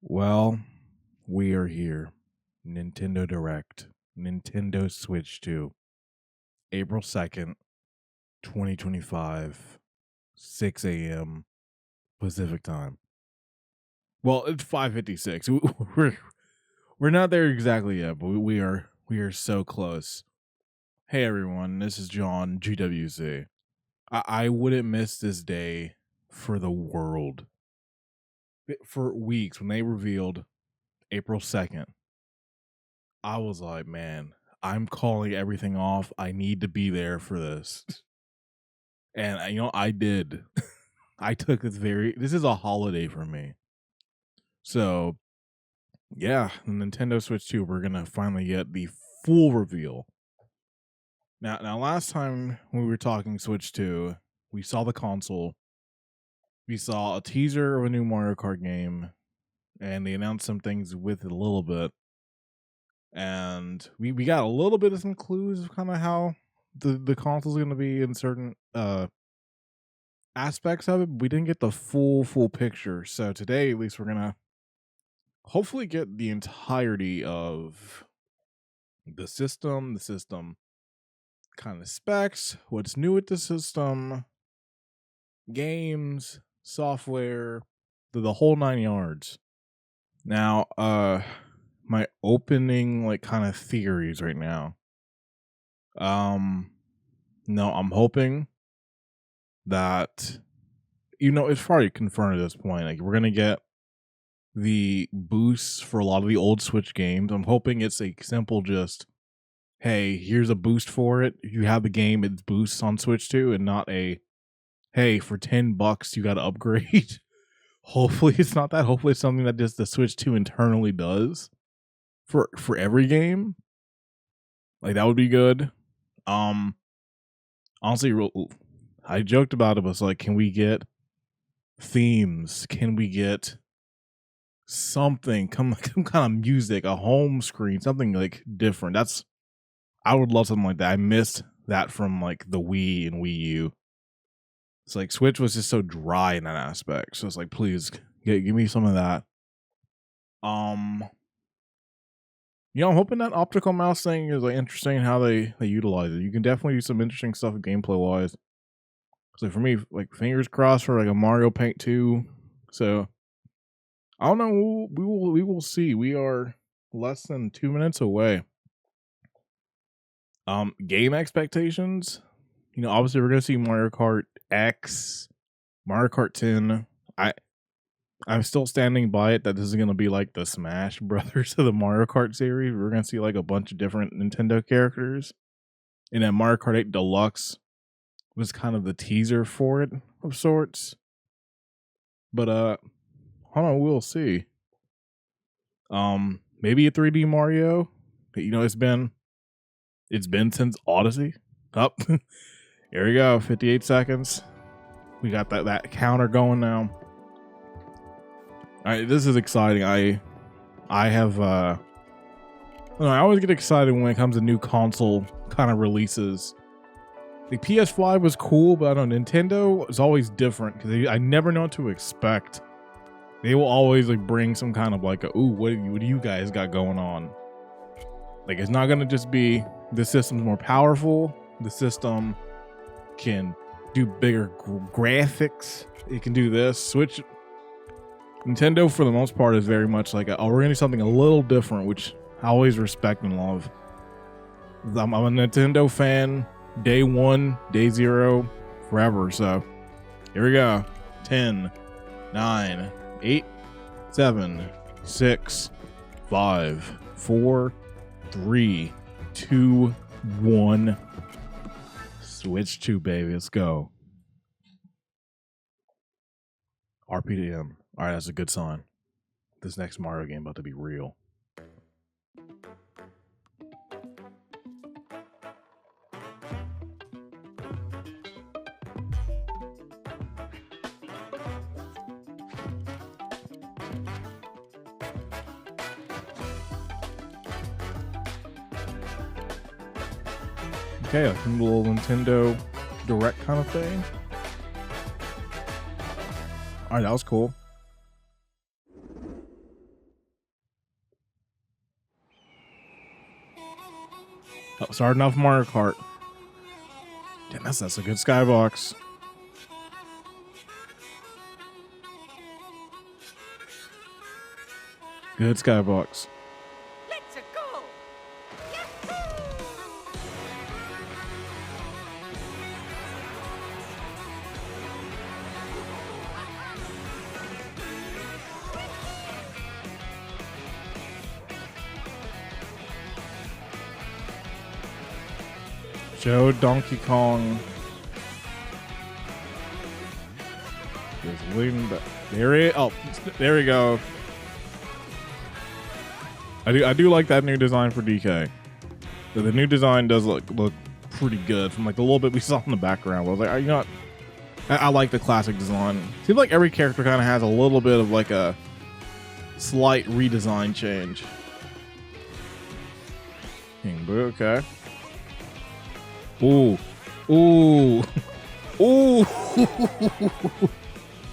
Well, we are here. Nintendo Direct. Nintendo Switch 2. April 2nd, 2025. 6 a.m. Pacific time. Well, it's 5:56. We're not there exactly yet, but we are so close. Hey everyone, this is John GWC. I wouldn't miss this day for the world. For weeks, when they revealed April 2nd, I was like, man, I'm calling everything off. I need to be there for this. And I did. I took this is a holiday for me. So, yeah, the Nintendo Switch 2, we're going to finally get the full reveal. Now last time we were talking Switch 2, we saw the console. We saw a teaser of a new Mario Kart game, and they announced some things with it a little bit. And we got a little bit of some clues of kind of how the console's going to be in certain aspects of it. But we didn't get the full picture. So today, at least, we're going to hopefully get the entirety of the system kind of specs, what's new with the system, games, software, the whole 9 yards. Now, my opening kind of theories right now. No, I'm hoping that it's probably confirmed at this point. Like, we're gonna get the boosts for a lot of the old Switch games. I'm hoping it's a simple just, hey, here's a boost for it. If you have the game, it boosts on Switch 2, and not a, hey, for $10 you got to upgrade. Hopefully it's not that. Hopefully it's something that just the Switch 2 internally does for every game. Like, that would be good. Honestly, I joked about it, but it's like, can we get themes? Can we get something? Some kind of music, a home screen, something like different. I would love something like that. I missed that from like the Wii and Wii U. It's like Switch was just so dry in that aspect. So it's like, please give me some of that. I'm hoping that optical mouse thing is like interesting how they utilize it. You can definitely do some interesting stuff gameplay wise. So for me, like, fingers crossed for like a Mario Paint 2. So I don't know. We will see. We are less than 2 minutes away. Game expectations. Obviously we're gonna see Mario Kart X, Mario Kart 10. I'm still standing by it that this is going to be like the Smash Brothers of the Mario Kart series. We're going to see like a bunch of different Nintendo characters. And then Mario Kart 8 Deluxe was kind of the teaser for it of sorts. But hold on, we'll see. Maybe a 3D Mario. It's been since Odyssey. Up. Here we go. 58 seconds. We got that counter going now. All right, this is exciting. I have I always get excited when it comes to new console kind of releases. The PS5 was cool, but I don't know, Nintendo is always different because I never know what to expect. They will always like bring some kind of like, what do you guys got going on? Like, it's not gonna just be the system's more powerful. The system can do bigger graphics. It can do this. Nintendo, for the most part, is very much like, we're going to do something a little different, which I always respect and love. I'm a Nintendo fan, day one, day zero, forever. So, here we go. 10, 9, 8, 7, 6, 5, 4, 3, 2, 1. Switch 2, baby. Let's go. RPDM. All right, that's a good sign. This next Mario game about to be real. Okay, a little Nintendo Direct kind of thing. All right, that was cool. Oh, starting off Mario Kart. Damn, that's a good skybox. Good skybox. Let's go. Joe Donkey Kong. Just leaning back. There we go. I do like that new design for DK. The new design does look pretty good from like the little bit we saw in the background. I was like, you know what? I like the classic design. Seems like every character kind of has a little bit of like a slight redesign change. King Boo, okay. Ooh. Ooh. Ooh.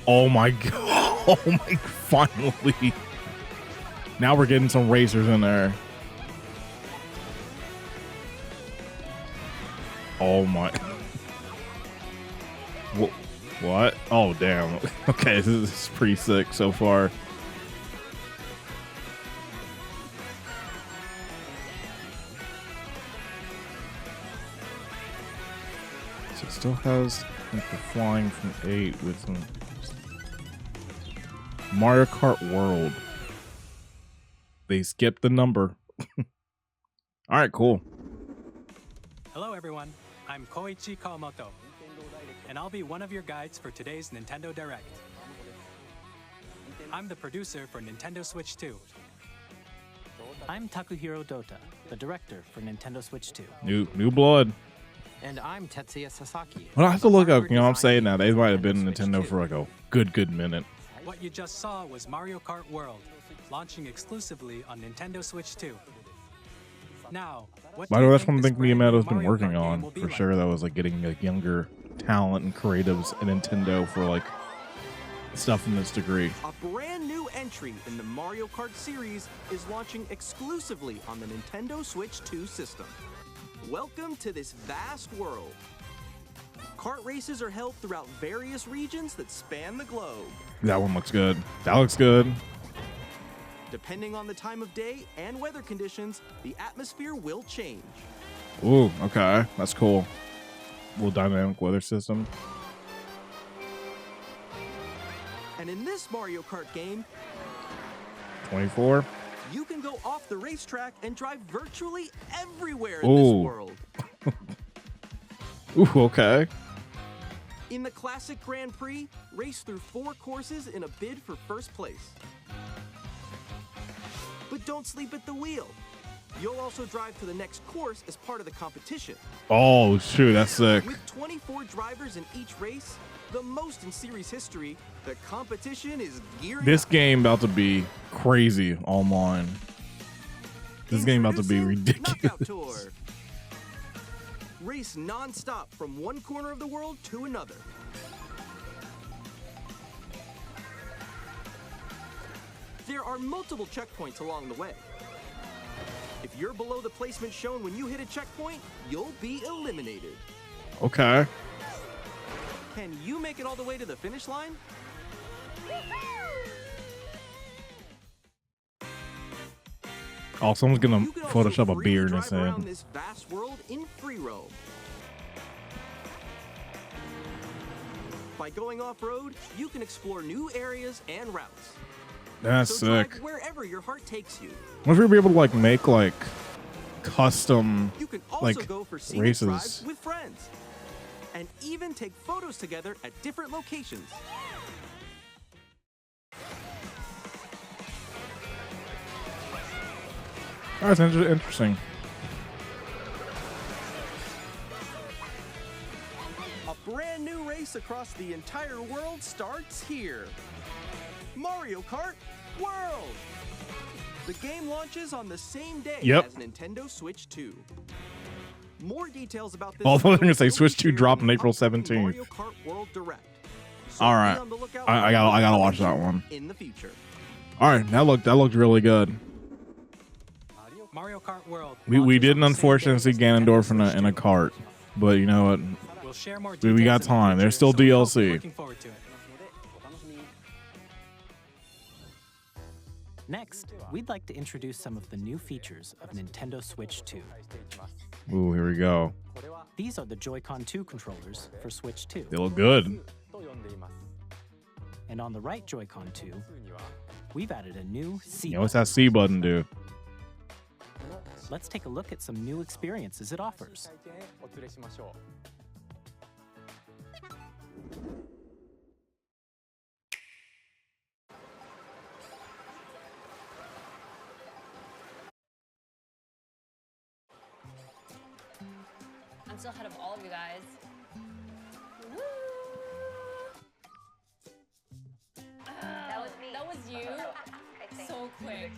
Oh my god. Oh my, finally. Now we're getting some racers in there. Oh my. What? Oh, damn. Okay, this is pretty sick so far. So it still has like the flying from 8 with some Mario Kart World. They skipped the number. All right, cool. Hello, everyone. I'm Koichi Kawamoto, and I'll be one of your guides for today's Nintendo Direct. I'm the producer for Nintendo Switch 2. I'm Takuhiro Dota, the director for Nintendo Switch 2. New blood. And I'm Tetsuya Sasaki. Well, I have to look up, you know what I'm saying now. They might have been Nintendo for like a good minute. What you just saw was Mario Kart World, launching exclusively on Nintendo Switch 2. Now, what By do the way, you that's think one this thing brand new Miyamoto's been Mario working Kart game on will be for like? sure. That was like getting like younger talent and creatives at Nintendo for like stuff in this degree. A brand new entry in the Mario Kart series is launching exclusively on the Nintendo Switch 2 system. Welcome to this vast world. Kart races are held throughout various regions that span the globe. That one looks good. That looks good. Depending on the time of day and weather conditions, the atmosphere will change. Ooh, okay. That's cool. Little dynamic weather system. And in this Mario Kart game, 24. you can go off the racetrack and drive virtually everywhere in Ooh. this world. Ooh, okay. In the classic Grand Prix, race through 4 courses in a bid for first place. But don't sleep at the wheel. You'll also drive to the next course as part of the competition. Oh, shoot, that's sick. With 24 drivers in each race, the most in series history, the competition is gearing This up. game about to be crazy online. This game about to be Introducing Knockout ridiculous. Tour. Race non-stop from one corner of the world to another. There are multiple checkpoints along the way. If you're below the placement shown when you hit a checkpoint, you'll be eliminated. Okay. Can you make it all the way to the finish line? Oh, someone's gonna You can also Photoshop a freely beer in drive his around hand. this vast world in free roam. By going off-road, you can explore new areas and routes. That's So sick. drive wherever your heart takes you. I wonder if we'll be able to like make like custom You can also like go for scenic races. drives with friends. And even take photos together at different locations. Oh, that's interesting. A brand new race across the entire world starts here. Mario Kart World! The game launches on the same day Yep. as Nintendo Switch 2. More details about this. Oh, I thought they were gonna will say be Switch 2 shared dropped in on the April upcoming 17th. Mario Kart World Direct. So All be right. on the lookout I for gotta more watch that one. in the future. All right, that looked really good. Mario Kart World. We launches didn't on the same unfortunately see day as Nintendo Ganondorf Switch in a 2. cart, but you know what? We'll share more We got details in the time. There's future, still so we hope DLC. you're looking forward to it. Next, we'd like to introduce some of the new features of Nintendo Switch 2. Ooh, here we go. These are the Joy-Con 2 controllers for Switch 2. They look good. And on the right Joy-Con 2, we've added a new C Yeah, what's button. that C button do? Let's take a look at some new experiences it offers. I'm still ahead of all of you guys. Woo! That was me. That was you. So quick.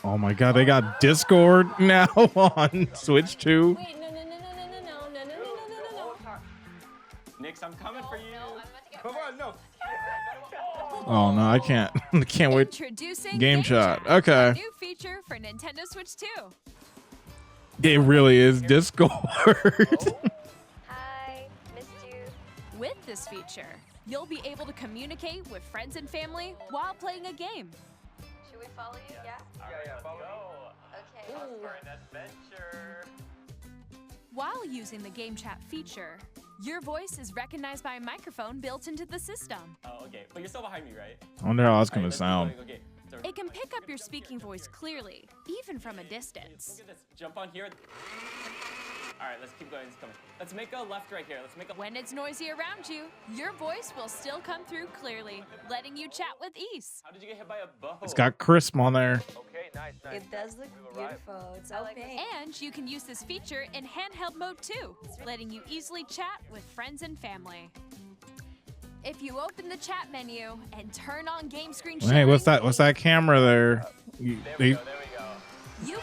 Oh my god, they got Discord now on Switch 2. Wait, no. Nix, I'm coming for you. No, I'm about to get Come hurt. on, no. Oh no, I can't. I can't wait. Introducing Game chat. a Okay. new feature for Nintendo Switch 2. It really is Discord. Hi, missed you. With this feature, you'll be able to communicate with friends and family while playing a game. Should we follow you? Yeah. Yeah, follow Okay. an adventure. While using the game chat feature, your voice is recognized by a microphone built into the system. Oh, okay. But you're still behind me, right? I wonder how that's Alright, gonna let's keep sound. going. Okay. So, It can pick up your speaking voice clearly, even from a distance. look at this. Jump on here. Alright, let's keep going. Let's make a left right here. Let's make a. When it's noisy around you, your voice will still come through clearly, letting you chat with ease. How did you get hit by a bow? It's got crisp on there. Okay, nice. It does look beautiful. It's so pink. And you can use this feature in handheld mode too, letting you easily chat with friends and family. If you open the chat menu and turn on game screen sharing, Hey, what's that? What's that camera there? They you they, can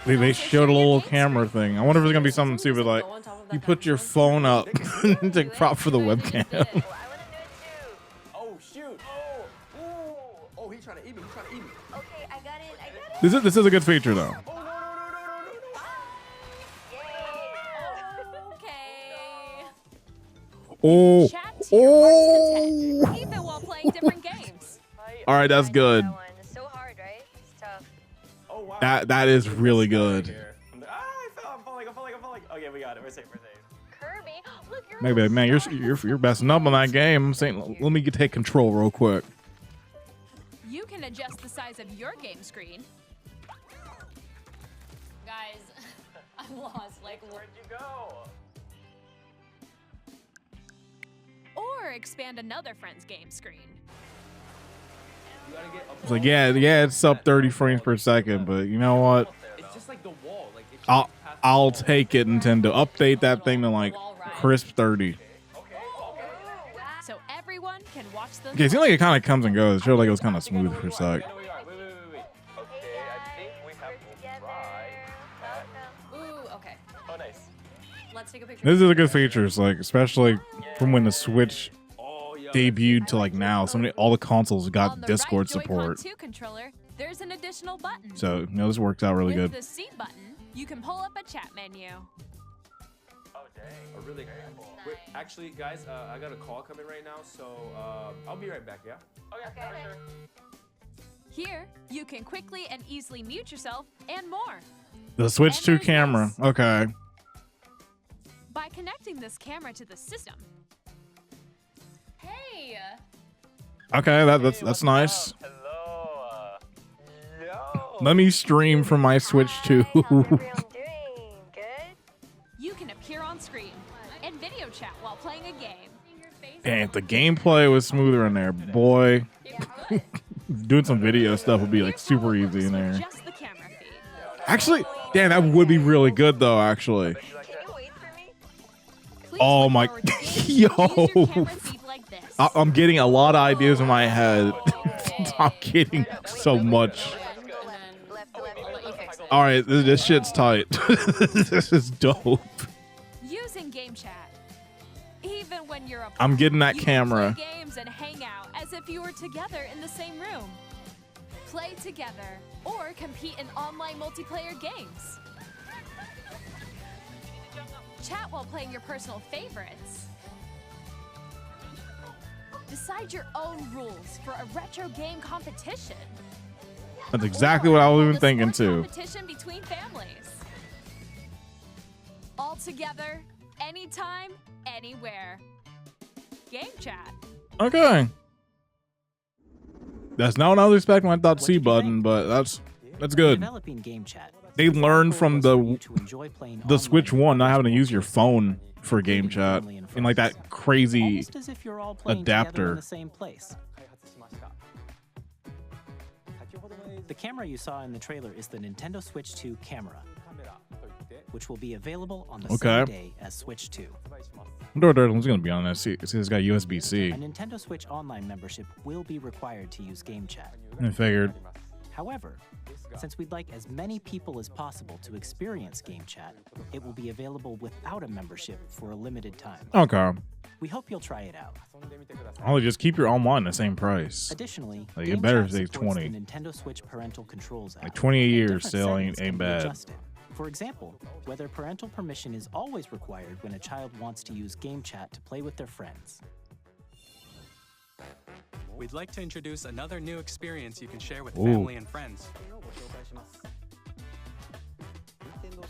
they also showed share a your little game camera screen. thing. I wonder if it's gonna be something stupid like you put your phone up to prop for the webcam. I want to do it too. Oh, shoot. Oh, he's trying to eat me. He's trying to eat me. Okay, I got it. This is a good feature though. Okay. Oh, Chat to your heart's oh. content, even while playing different games. All right, that's good. That one. It's so hard, right? It's tough. Oh, wow. That is really good. I fell. I'm falling. Okay, we got it. We're safe. Kirby, look, you're Maybe man, you're messing up on that game. I'm saying, let me take control real quick. You can adjust the size of your game screen, guys. I'm lost. Like, Where'd you go? or expand another friend's game screen. You gotta get up. It's like yeah, it's up 30 frames per second, but you know what? It's just like the wall. Like it's I'll take it, Nintendo. Update that thing to like crisp 30. So everyone can watch them. Okay, it seems like it kind of comes and goes. It showed like it was kind of smooth for a sec. I know we are. Wait. Okay, I think we have to try. Ooh, okay. Oh, nice. Let's take a picture. This is a good feature, it's like especially from when the Switch Oh, yeah. debuted to like now. All the consoles On got the Discord right Joy-Con support, 2 controller, there's an additional button. so you know this works out really With good. the C button, you can pull up a chat menu. Oh, dang. Oh, really? Wait, actually, guys, I got a call coming right now, so I'll be right back. Yeah. Okay, for sure. Here, you can quickly and easily mute yourself and more. The Switch 2 And there's camera. this. Okay. By connecting this camera to the system, Hey. Okay, that's nice. Hello. Yo. Let me stream from my Switch 2. How's everyone doing? Good? you can appear on screen and video chat while playing a game. Dang, if the gameplay was smoother in there, boy. Doing some video stuff would be like super easy in there. Just the camera feed. Actually, damn, that would be really good though. Actually, Can you wait for me? Please Oh look my- forward to games Yo. that use your camera feed like this. I'm getting a lot of ideas in my head. I'm getting so much. Left to left. I'll let you fix it. All right, this shit's tight. This is dope. Using game chat. Even when you're apart, I'm getting that you camera. Can play games and hang out as if you were together in the same room. Play together or compete in online multiplayer games. Chat while playing your personal favorites. Decide your own rules for a retro game competition. That's exactly what I was even thinking too. Competition between families. All together, anytime, anywhere. Game chat. Okay. That's not what I was expecting. I thought C button, but that's good. Developing game chat. They learned from the Switch 1 not having to use your phone for game chat in like that crazy Almost as if you're all playing together in adapter. the same place. The camera you saw in the trailer is the Nintendo Switch 2 camera, which will be available on the same day as Switch 2. I wonder what it's going to be on that. See, it's got USB-C. A Nintendo Switch Online membership will be required to use game chat. I figured. However, since we'd like as many people as possible to experience game chat, it will be available without a membership for a limited time. Okay. We hope you'll try it out. Only just keep your online the same price. Additionally, Like, game it better chat say supports 20. the Nintendo Switch parental controls app. Like 20 a year Different still settings ain't can be bad. adjusted. For example, whether parental permission is always required when a child wants to use game chat to play with their friends. We'd like to introduce another new experience you can share with Ooh. family and friends.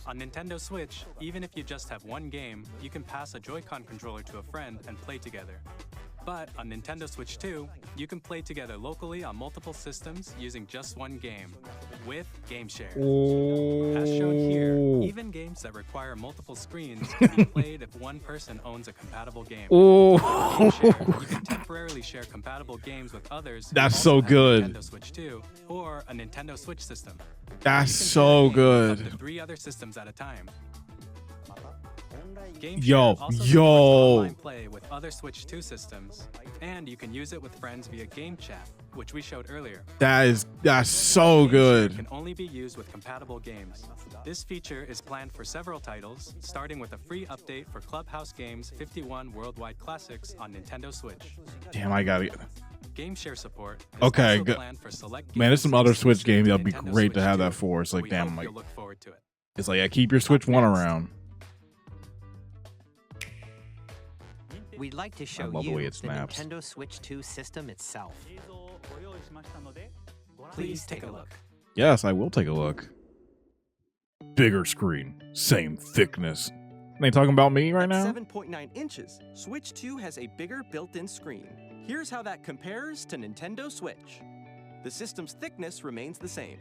On Nintendo Switch, even if you just have one game, you can pass a Joy-Con controller to a friend and play together. But on Nintendo Switch 2, you can play together locally on multiple systems using just one game, with Game Share. As shown here, even games that require multiple screens can be played if one person owns a compatible game. With Game Share, you can temporarily share compatible games with others. who That's also so have good. a Nintendo Switch 2 or a Nintendo Switch system. That's You can so share games with good. Up to 3 other systems at a time. Game Yo, Share also supports yo. online play with other Switch 2 systems, and you can use it with friends via Game Chat, which we showed earlier. That's so Game Share good. can only be used with compatible games. This feature is planned for several titles, starting with a free update for Clubhouse Games 51 Worldwide Classics on Nintendo Switch. Damn, I got it. Game Share support is Okay, also good. planned for select Man, there's some other Switch exclusive games that'd be Nintendo great to Switch have 2. that for. It's like, We damn, hope like, you'll look forward to it. it's like, yeah, keep your Switch 1 next. around. We'd like to I show love the you way the it snaps. Nintendo Switch 2 system itself. Please take a look. Yes, I will take a look. Bigger screen, same thickness. They talking about me right now? 7.9 inches, Switch 2 has a bigger built-in screen. Here's how that compares to Nintendo Switch. The system's thickness remains the same.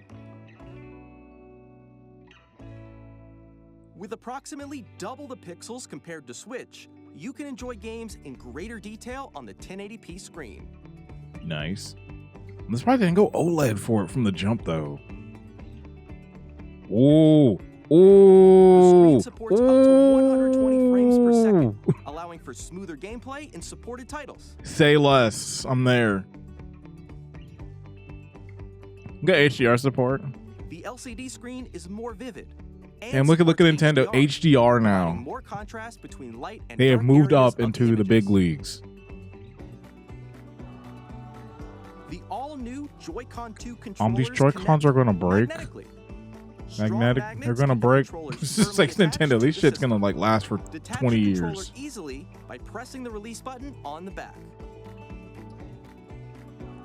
With approximately double the pixels compared to Switch, you can enjoy games in greater detail on the 1080p screen. Nice. I'm surprised they didn't go OLED for it from the jump, though. Ooh. The Ooh. screen supports up to 120 frames per second, allowing for smoother gameplay in supported titles. Say less. I'm there. Got HDR support. The LCD screen is more vivid. And look at Nintendo HDR now. providing more contrast between light and They have dark moved areas up of into the images. big leagues. The all-new Joy-Con 2 controllers These Joy-Cons are gonna break. magnetically. Strong Magnetic, they're magnets gonna keep the break. controllers This is like firmly attached Nintendo. to This the shit's system. gonna like last for Detach 20 the controller years. easily by pressing the release button on the back.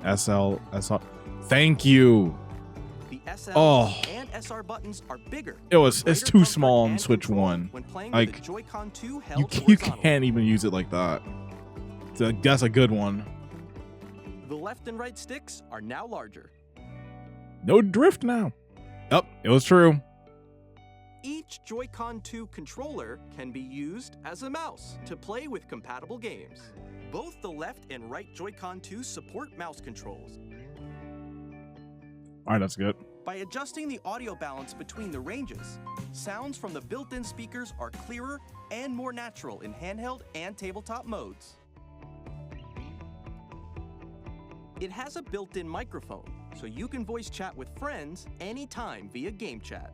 SL. Thank you. The SL Oh. and SR buttons are bigger. It's for too greater small comfort on and Switch control 1. When playing Like, with the Joy-Con 2 You, held you horizontally. can't even use it like that. So that's a good one. The left and right sticks are now larger. No drift now. Yep, it was true. Each Joy-Con 2 controller can be used as a mouse to play with compatible games. Both the left and right Joy-Con 2 support mouse controls. All right, that's good. By adjusting the audio balance between the ranges, sounds from the built-in speakers are clearer and more natural in handheld and tabletop modes. It has a built-in microphone, so you can voice chat with friends anytime via game chat.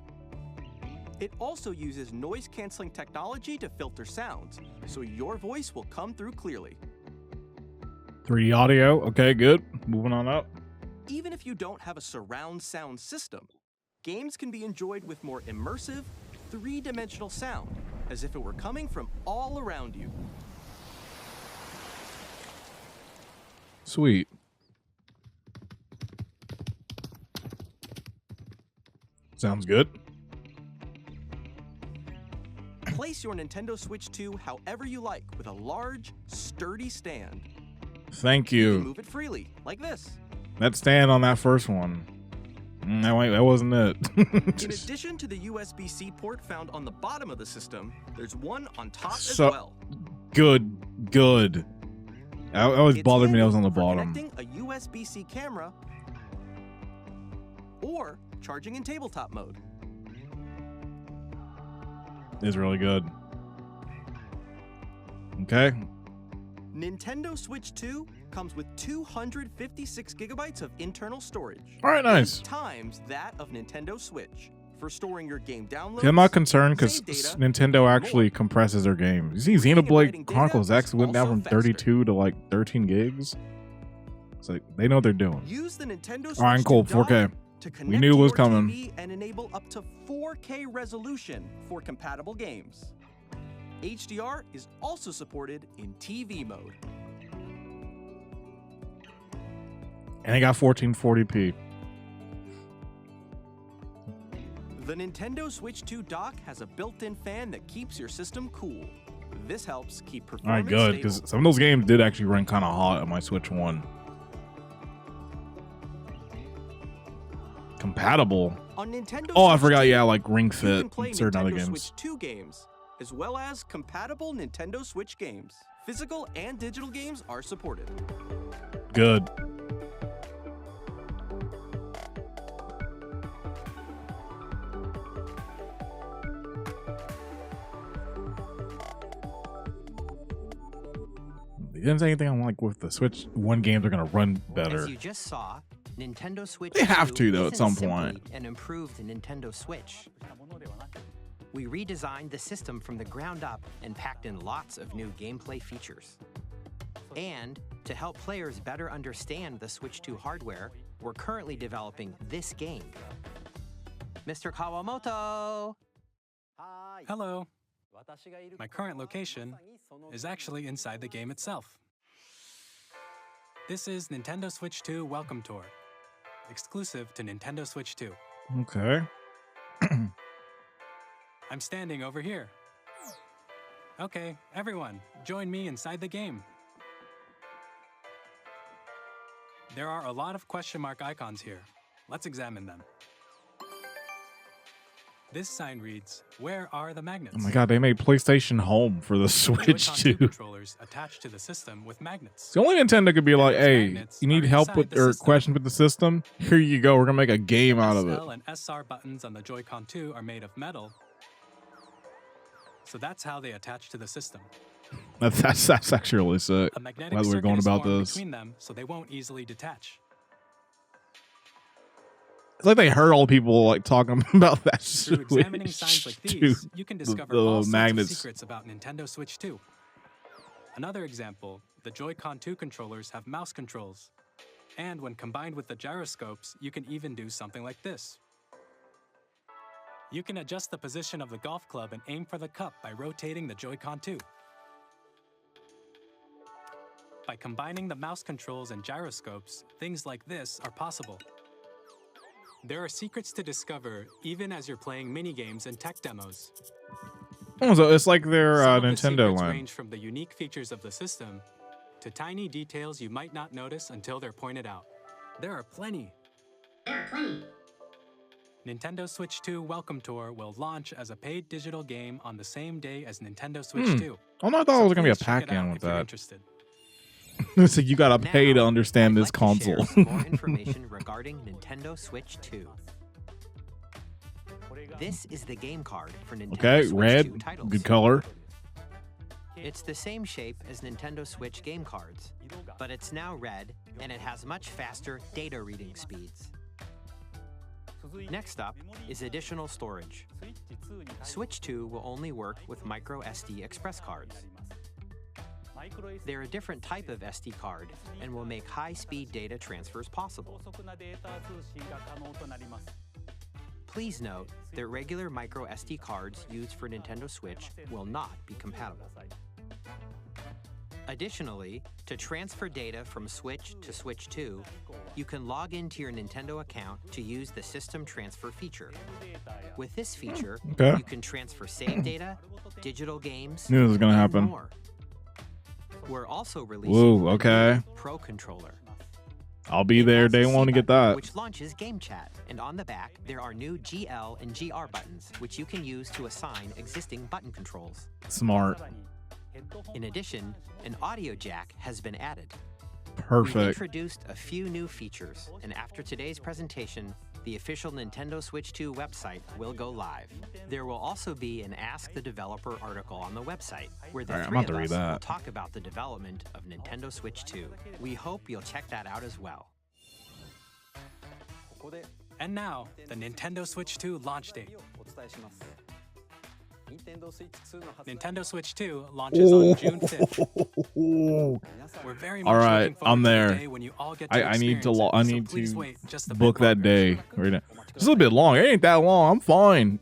It also uses noise-canceling technology to filter sounds, so your voice will come through clearly. 3D audio. Okay, good. Moving on up. Even if you don't have a surround sound system, games can be enjoyed with more immersive, three-dimensional sound, as if it were coming from all around you. Sweet. Sounds good. Place your Nintendo Switch 2 however you like with a large, sturdy stand. Thank You can you. move it freely, like this. That stand on that first one. No, wait, that wasn't it. In addition to the USB-C port found on the bottom of the system, there's one on top as So- well. Good. I always It's bothered me that was on handy the for bottom. connecting a USB-C camera or charging in tabletop mode. It's really good. Okay. Nintendo Switch 2 comes with 256 gigabytes of internal storage. All right, nice. 8 times that of Nintendo Switch for storing your game downloads. See, I'm not concerned because save data, Nintendo and actually more. compresses their games. You see, Reading and writing Xenoblade data Chronicles is X went down also from faster. 32 to like 13 gigs. It's like they know what they're doing. Use the Nintendo Switch All right, cool. 2 dock 4K. to connect We knew it to was your coming. TV and enable up to 4K resolution for compatible games. HDR is also supported in TV mode. And they got 1440p. The Nintendo Switch 2 dock has a built-in fan that keeps your system cool. This helps keep All performance right, good, because stable. some of those games did actually run kind of hot on my Switch 1. Compatible. On Nintendo Oh, I Switch forgot. 2, Yeah, like Ring you can Fit play and certain other Nintendo games. Switch 2 games, as well as compatible Nintendo Switch games. Physical and digital games are supported. Good. They didn't say anything on like with the Switch 1 games are gonna run better. As you just saw, Nintendo Switch They have 2 to, though, at isn't some simply point. an improved Nintendo Switch. We redesigned the system from the ground up and packed in lots of new gameplay features. And to help players better understand the Switch 2 hardware, we're currently developing this game. Mr. Kawamoto! Hello. My current location is actually inside the game itself. This is Nintendo Switch 2 Welcome Tour, exclusive to Nintendo Switch 2. Okay. I'm standing over here. Okay, everyone, join me inside the game. There are a lot of question mark icons here. Let's examine them. This sign reads, "Where are the magnets?" Oh my god, they made PlayStation Home for the Switch Joy-Con 2 2. controllers attached to the system with magnets. The only Nintendo could be like, those hey, magnets you need are help inside with the or system. questions with the system? Here you go. We're gonna make a game out of it. SL and SR buttons on the Joy-Con 2 are made of metal, so that's how they attach to the system. That's actually really sick. A magnetic Glad we're circuit going is about formed this. between them, so they won't easily detach. It's like they heard all the people like talking about that Through examining signs like these, you can discover all sorts of secrets about Nintendo Switch 2. Another example, the Joy-Con 2 controllers have mouse controls. And when combined with the gyroscopes, you can even do something like this. You can adjust the position of the golf club and aim for the cup by rotating the Joy-Con 2. By combining the mouse controls and gyroscopes, things like this are possible. There are secrets to discover even as you're playing mini-games and tech demos. Oh, so it's like their Some of the Nintendo secrets line. range from the unique features of the system to tiny details you might not notice until they're pointed out. There are plenty. Nintendo Switch 2 Welcome Tour will launch as a paid digital game on the same day as Nintendo Switch 2. Oh no, I thought it was gonna be a please check it pack-in out with if you're that. interested. It's like you gotta pay to Now, understand I'd this like to console. share some more information regarding Nintendo Switch 2. This is the game card for Nintendo Okay, Switch 2 red, titles. good color. It's the same shape as Nintendo Switch game cards, but it's now red and it has much faster data reading speeds. Next up is additional storage. Switch 2 will only work with micro SD express cards. They're a different type of SD card and will make high-speed data transfers possible. Please note that regular micro SD cards used for Nintendo Switch will not be compatible. Additionally, to transfer data from Switch to Switch 2, you can log into your Nintendo account to use the System Transfer feature. With this feature, you can transfer save data, digital games, Knew this was gonna and happen. more. We're also releasing a new Pro controller. I'll be there day one to get that. Which launches Game Chat, and on the back there are new GL and GR buttons, which you can use to assign existing button controls. Smart. In addition, an audio jack has been added. Perfect. We've introduced a few new features, and after today's presentation, the official Nintendo Switch 2 website will go live. There will also be an Ask the Developer article on the website, where the three of us will talk about the development of Nintendo Switch 2. We hope you'll check that out as well. And now, the Nintendo Switch 2 launch date. Nintendo Switch 2 launches on June 5th. We're very much looking forward to the day when you all get to I need to please wait just a bit book that longer. day right now. It's a little bit long. It ain't that long. I'm fine.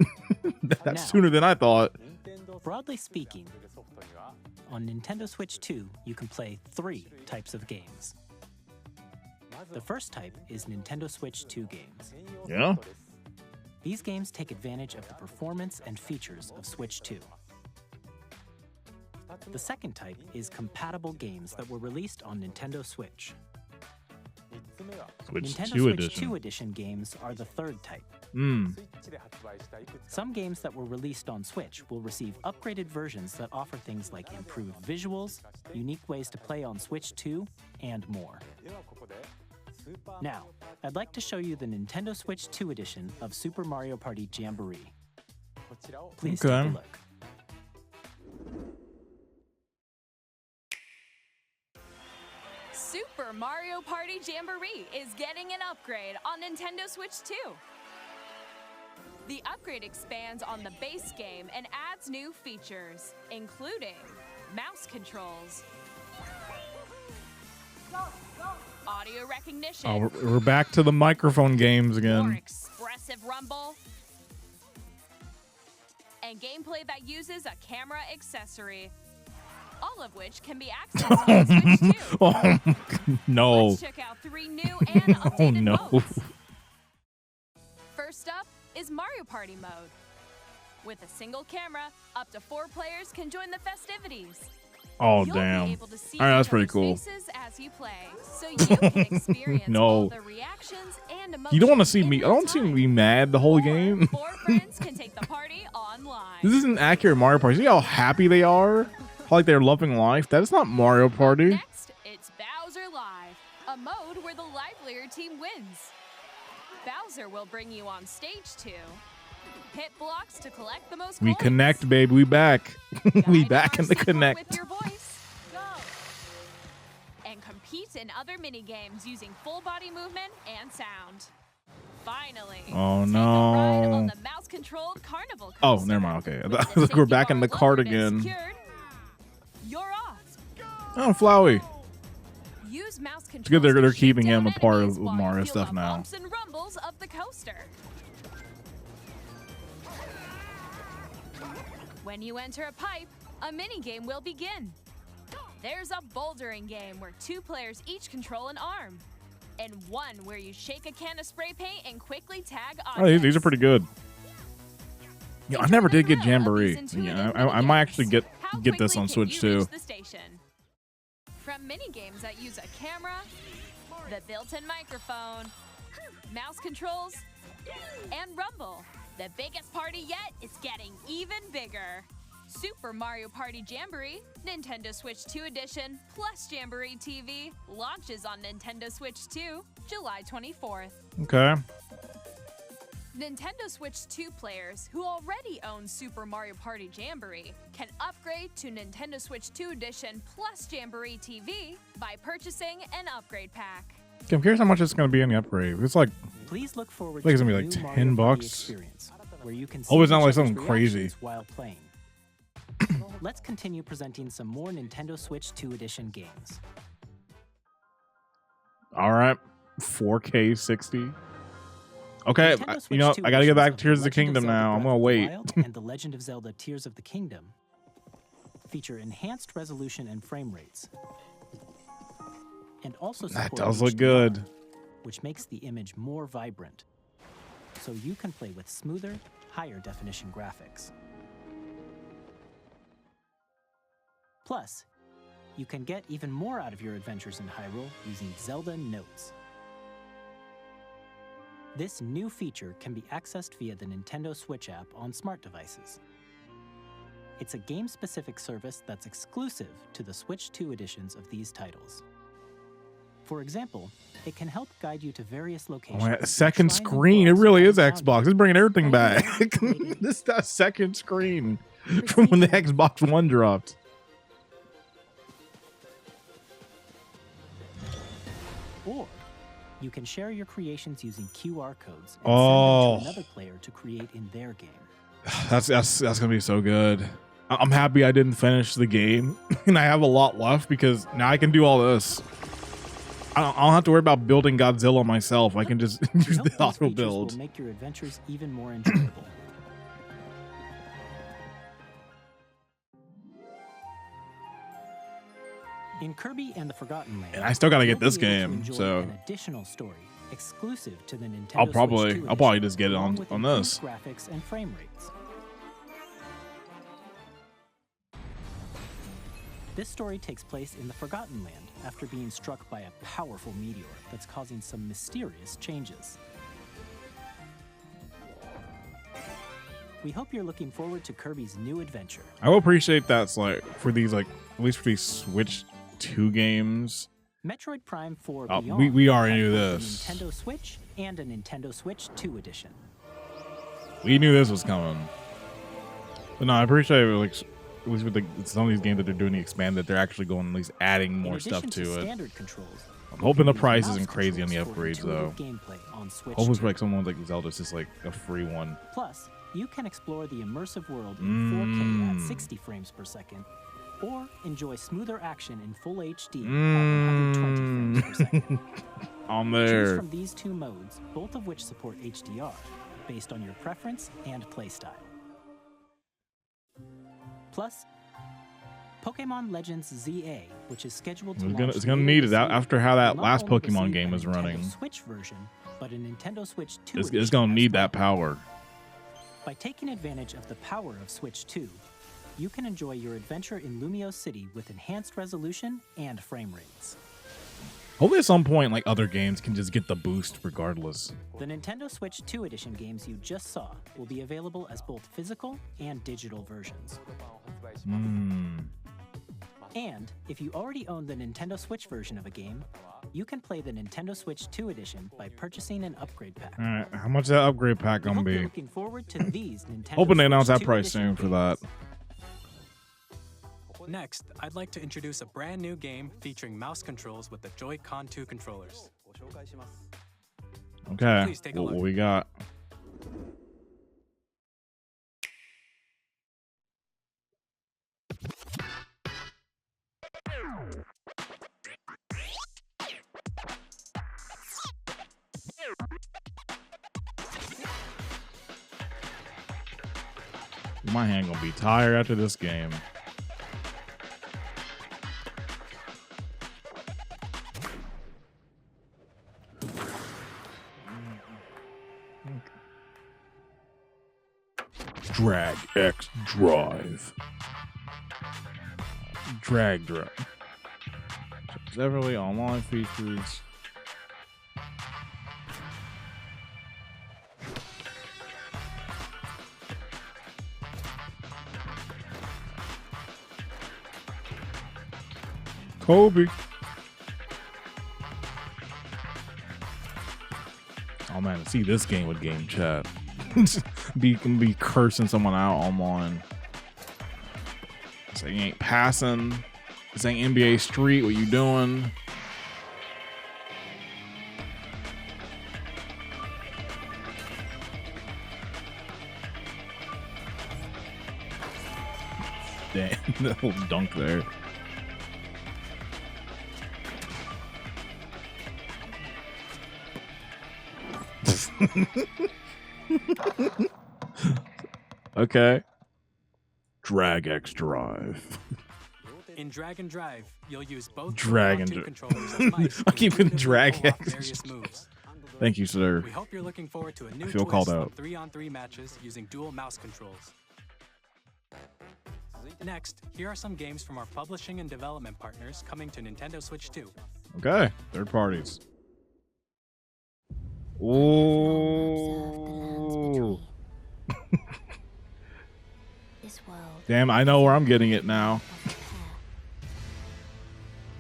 That's sooner than I thought. Broadly speaking, on Nintendo Switch 2, you can play 3 types of games. The first type is Nintendo Switch 2 games. Yeah? These games take advantage of the performance and features of Switch 2. The second type is compatible games that were released on Nintendo Switch. Nintendo Switch 2 Edition games are the third type. Some games that were released on Switch will receive upgraded versions that offer things like improved visuals, unique ways to play on Switch 2, and more. Now, I'd like to show you the Nintendo Switch 2 edition of Super Mario Party Jamboree. Please take a look. Super Mario Party Jamboree is getting an upgrade on Nintendo Switch 2. The upgrade expands on the base game and adds new features, including mouse controls, audio recognition. Oh, we're back to the microphone games again. More expressive rumble. And gameplay that uses a camera accessory. All of which can be accessed on Switch 2. Oh, no. Let's check out 3 new and updated modes. First up is Mario Party mode. With a single camera, up to 4 players can join the festivities. Oh, You'll damn. be able to see all right, that's pretty each cool. other's faces as you play, so you can experience all the reactions and emotions. You don't want to see me. I don't see me be mad the whole game. 4 friends can take the party online. This isn't accurate Mario Party. See how happy they are? How like they're loving life? That is not Mario Party. Next, it's Bowser Live, a mode where the livelier team wins. Bowser will bring you on stage 2. Hit blocks to collect the most We coins. connect, baby. We back. We back in the With connect. your voice. Go. And compete in other mini games using full body movement and sound. Finally, Oh, take no. a ride on the mouse-controlled carnival coaster. Oh, never mind. Okay. I With thought the we're safety back in bar the cart lowered and again. secured, you're off. Oh, Flowey. Use mouse It's good they're controls to shoot keeping him down a part enemies of while you Mario feel stuff the now. bumps and rumbles of the coaster. When you enter a pipe, a mini game will begin. There's a bouldering game where 2 players each control an arm, and one where you shake a can of spray paint and quickly tag Oh, objects. these are pretty good. Yeah, I never did get Jamboree. Yeah, I might actually get this on Switch too. The station. From mini games that use a camera, the built-in microphone, mouse controls, and rumble, the biggest party yet is getting even bigger. Super Mario Party Jamboree, Nintendo Switch 2 Edition, plus Jamboree TV launches on Nintendo Switch 2, July 24th. Okay. Nintendo Switch 2 players who already own Super Mario Party Jamboree can upgrade to Nintendo Switch 2 Edition plus Jamboree TV by purchasing an upgrade pack. Okay, I'm curious how much it's going to be in the upgrade. It's like, Please look forward I think it's to going the to be new like Mario Party $10. experience, where you can Oh, it's not see like each something other's crazy. reactions while playing. Let's continue presenting some more Nintendo Switch 2 Edition games. all right, 4K 60. Okay, Nintendo you Switch know, 2 I gotta get editions back of to Tears of the Legend Kingdom Zelda now. I'm Breath gonna of the wait. Wild and The Legend of Zelda Tears of the Kingdom feature enhanced resolution and frame rates, and also support That does look HDR, good. which makes the image more vibrant, so you can play with smoother, higher definition graphics. Plus, you can get even more out of your adventures in Hyrule using Zelda Notes. This new feature can be accessed via the Nintendo Switch app on smart devices. It's a game-specific service that's exclusive to the Switch 2 editions of these titles. For example, it can help guide you to various locations. Oh, yeah, second screen. It really is Xbox. It's bringing everything back. This is that second screen from when the Xbox One dropped. Or you can share your creations using QR codes and send them to another player to create in their game. That's gonna be so good. I'm happy I didn't finish the game, and I have a lot left because now I can do all this. I don't have to worry about building Godzilla myself. I can just use the auto build. Will make your adventures even more enjoyable. In Kirby and the Forgotten Land, And I still gotta get you'll this be able to game, enjoy so an additional story exclusive to the Nintendo I'll Switch 2 probably edition, just get it along on with this. improved graphics and frame rates. This story takes place in the Forgotten Land after being struck by a powerful meteor that's causing some mysterious changes. We hope you're looking forward to Kirby's new adventure. I will appreciate that's like for these at least for these Switch 2 games. Metroid Prime 4 Oh, Beyond we already has knew both a this. Nintendo Switch and a Nintendo Switch 2 edition. We knew this was coming. But no, I appreciate it, like at least with some of these games that they're doing the expand, that they're actually going at least adding more stuff to it. Standard controls, I'm hoping the price isn't crazy on the upgrades though. On Switch Hopefully 2. for like someone like Zelda's just like a free one. Plus, you can explore the immersive world in 4K at 60 frames per second, or enjoy smoother action in full HD at 120 frames per second. On Choose there. from these two modes, both of which support HDR, based on your preference and playstyle. Plus, Pokemon Legends ZA, which is scheduled to launch It's gonna later need this it year, after how that will not last only Pokemon receive game a was Nintendo running. Switch version, but a Nintendo Switch 2 It's edition gonna as need well. that power. By taking advantage of the power of Switch 2, you can enjoy your adventure in Lumio City with enhanced resolution and frame rates. Hopefully at some point like other games can just get the boost regardless. The Nintendo Switch 2 edition games you just saw will be available as both physical and digital versions. And if you already own the Nintendo Switch version of a game, you can play the Nintendo Switch 2 edition by purchasing an upgrade pack. Alright, how much that upgrade pack We gonna hope you're be? looking forward to these Nintendo Hoping they announce Switch that 2 price edition soon for that. Next, I'd like to introduce a brand new game featuring mouse controls with the Joy-Con 2 controllers. Okay, Please take a what look. we got? My hand gonna be tired after this game. Drag X Drive. Drag Drive. Severally online features. Kobe. Oh man, to see this game with game chat. be cursing someone out online. Saying you ain't passing. This ain't NBA Street. What you doing? Damn, that little dunk there. Okay. Drag X Drive. In Drag and Drive, you'll use both Drag and controllers as mice. I keep in Drag pull off X. various moves. Thank you, sir. We hope you're looking forward to a new I feel twist called on out. 3-on-3 matches using dual mouse controls. Next, here are some games from our publishing and development partners coming to Nintendo Switch 2. Okay, third parties. Ooh. Damn, I know where I'm getting it now.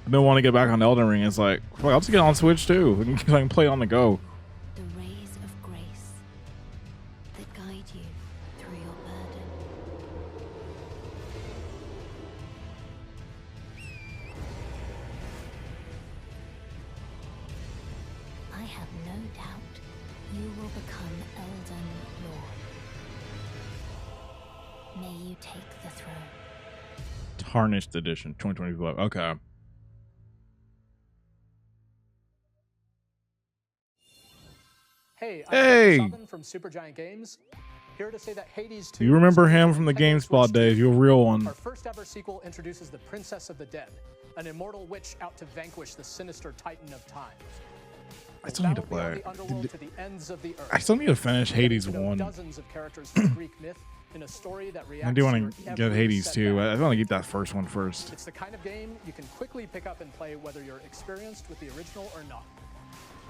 I've been wanting to get back on Elden Ring. It's like, fuck, I'll just get on Switch too. I can play on the go. The rays of grace that guide you through your burden. I have no doubt you will become Elden Lord. May you take the throne. Tarnished Edition 2025. Okay. Hey, Hey! I'm Sullivan from Supergiant Games. Here to say that Hades 2 You remember him from the GameSpot days. You're a real one. Our first ever sequel introduces the Princess of the Dead, an immortal witch out to vanquish the sinister Titan of Time. I still need to play. To the ends of the earth. I still need to finish Hades 1. Dozens of characters from Greek myth in a story that reacts I do want to to your get every Hades setback. too. I want to get that first one first. It's the kind of game you can quickly pick up and play whether you're experienced with the original or not.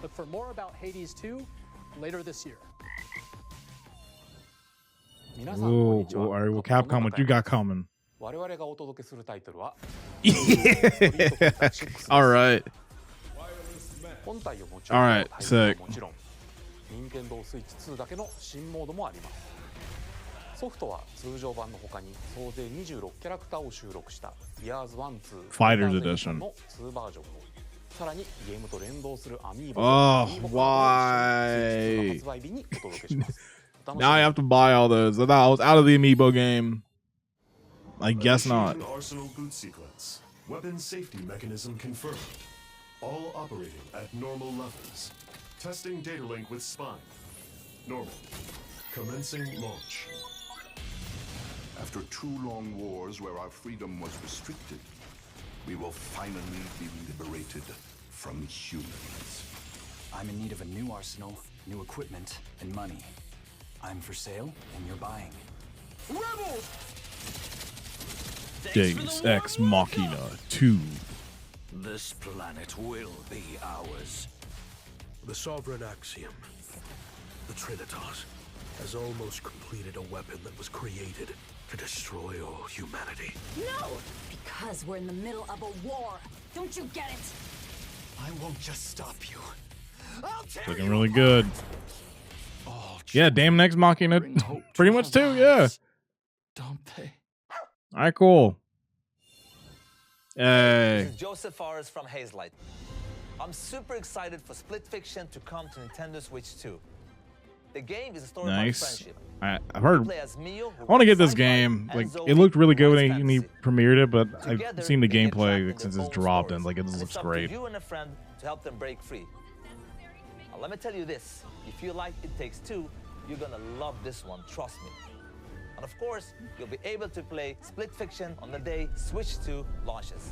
Look for more about Hades 2 later this year. Ooh, all right, well, Capcom, what you got coming? Yeah. All right. All right, sick. 任天堂スイッチ2だけの新モードもあります。ソフトは通常版の他に総勢26キャラクターを収録した Years 1、2 Fighters Edition の2バージョンをさらにゲームと連動するアミーボ Oh, と why? 発売日にお届けします。 Now I have to buy all those. I thought I was out of the amiibo game. I guess not. Arsenal boot sequence. Weapon safety mechanism confirmed. All operating at normal levels. Testing data link with spine. Normal. Commencing launch. After 2 long wars where our freedom was restricted, we will finally be liberated from humans. I'm in need of a new arsenal, new equipment, and money. I'm for sale, and you're buying. Rebels! Deus Ex Machina 2. This planet will be ours. The Sovereign Axiom, the Trinitas, has almost completed a weapon that was created to destroy all humanity. No! Because we're in the middle of a war. Don't you get it? I won't just stop you. Looking really good. Yeah, damn Next Machina. Pretty much too, yeah. Don't they? All right, cool. Hey. This is Joseph Forrest from Hazelight. I'm super excited for Split Fiction to come to Nintendo Switch 2. The game is a story Nice. about friendship. I've heard. I want to get this game. Like, it looked really good when he premiered it, but I've seen the gameplay since it's dropped, and like it looks It's up great. to you and a friend to help them break free. Now, let me tell you this: if you like It Takes Two, you're gonna love this one. Trust me. And of course, you'll be able to play Split Fiction on the day Switch 2 launches.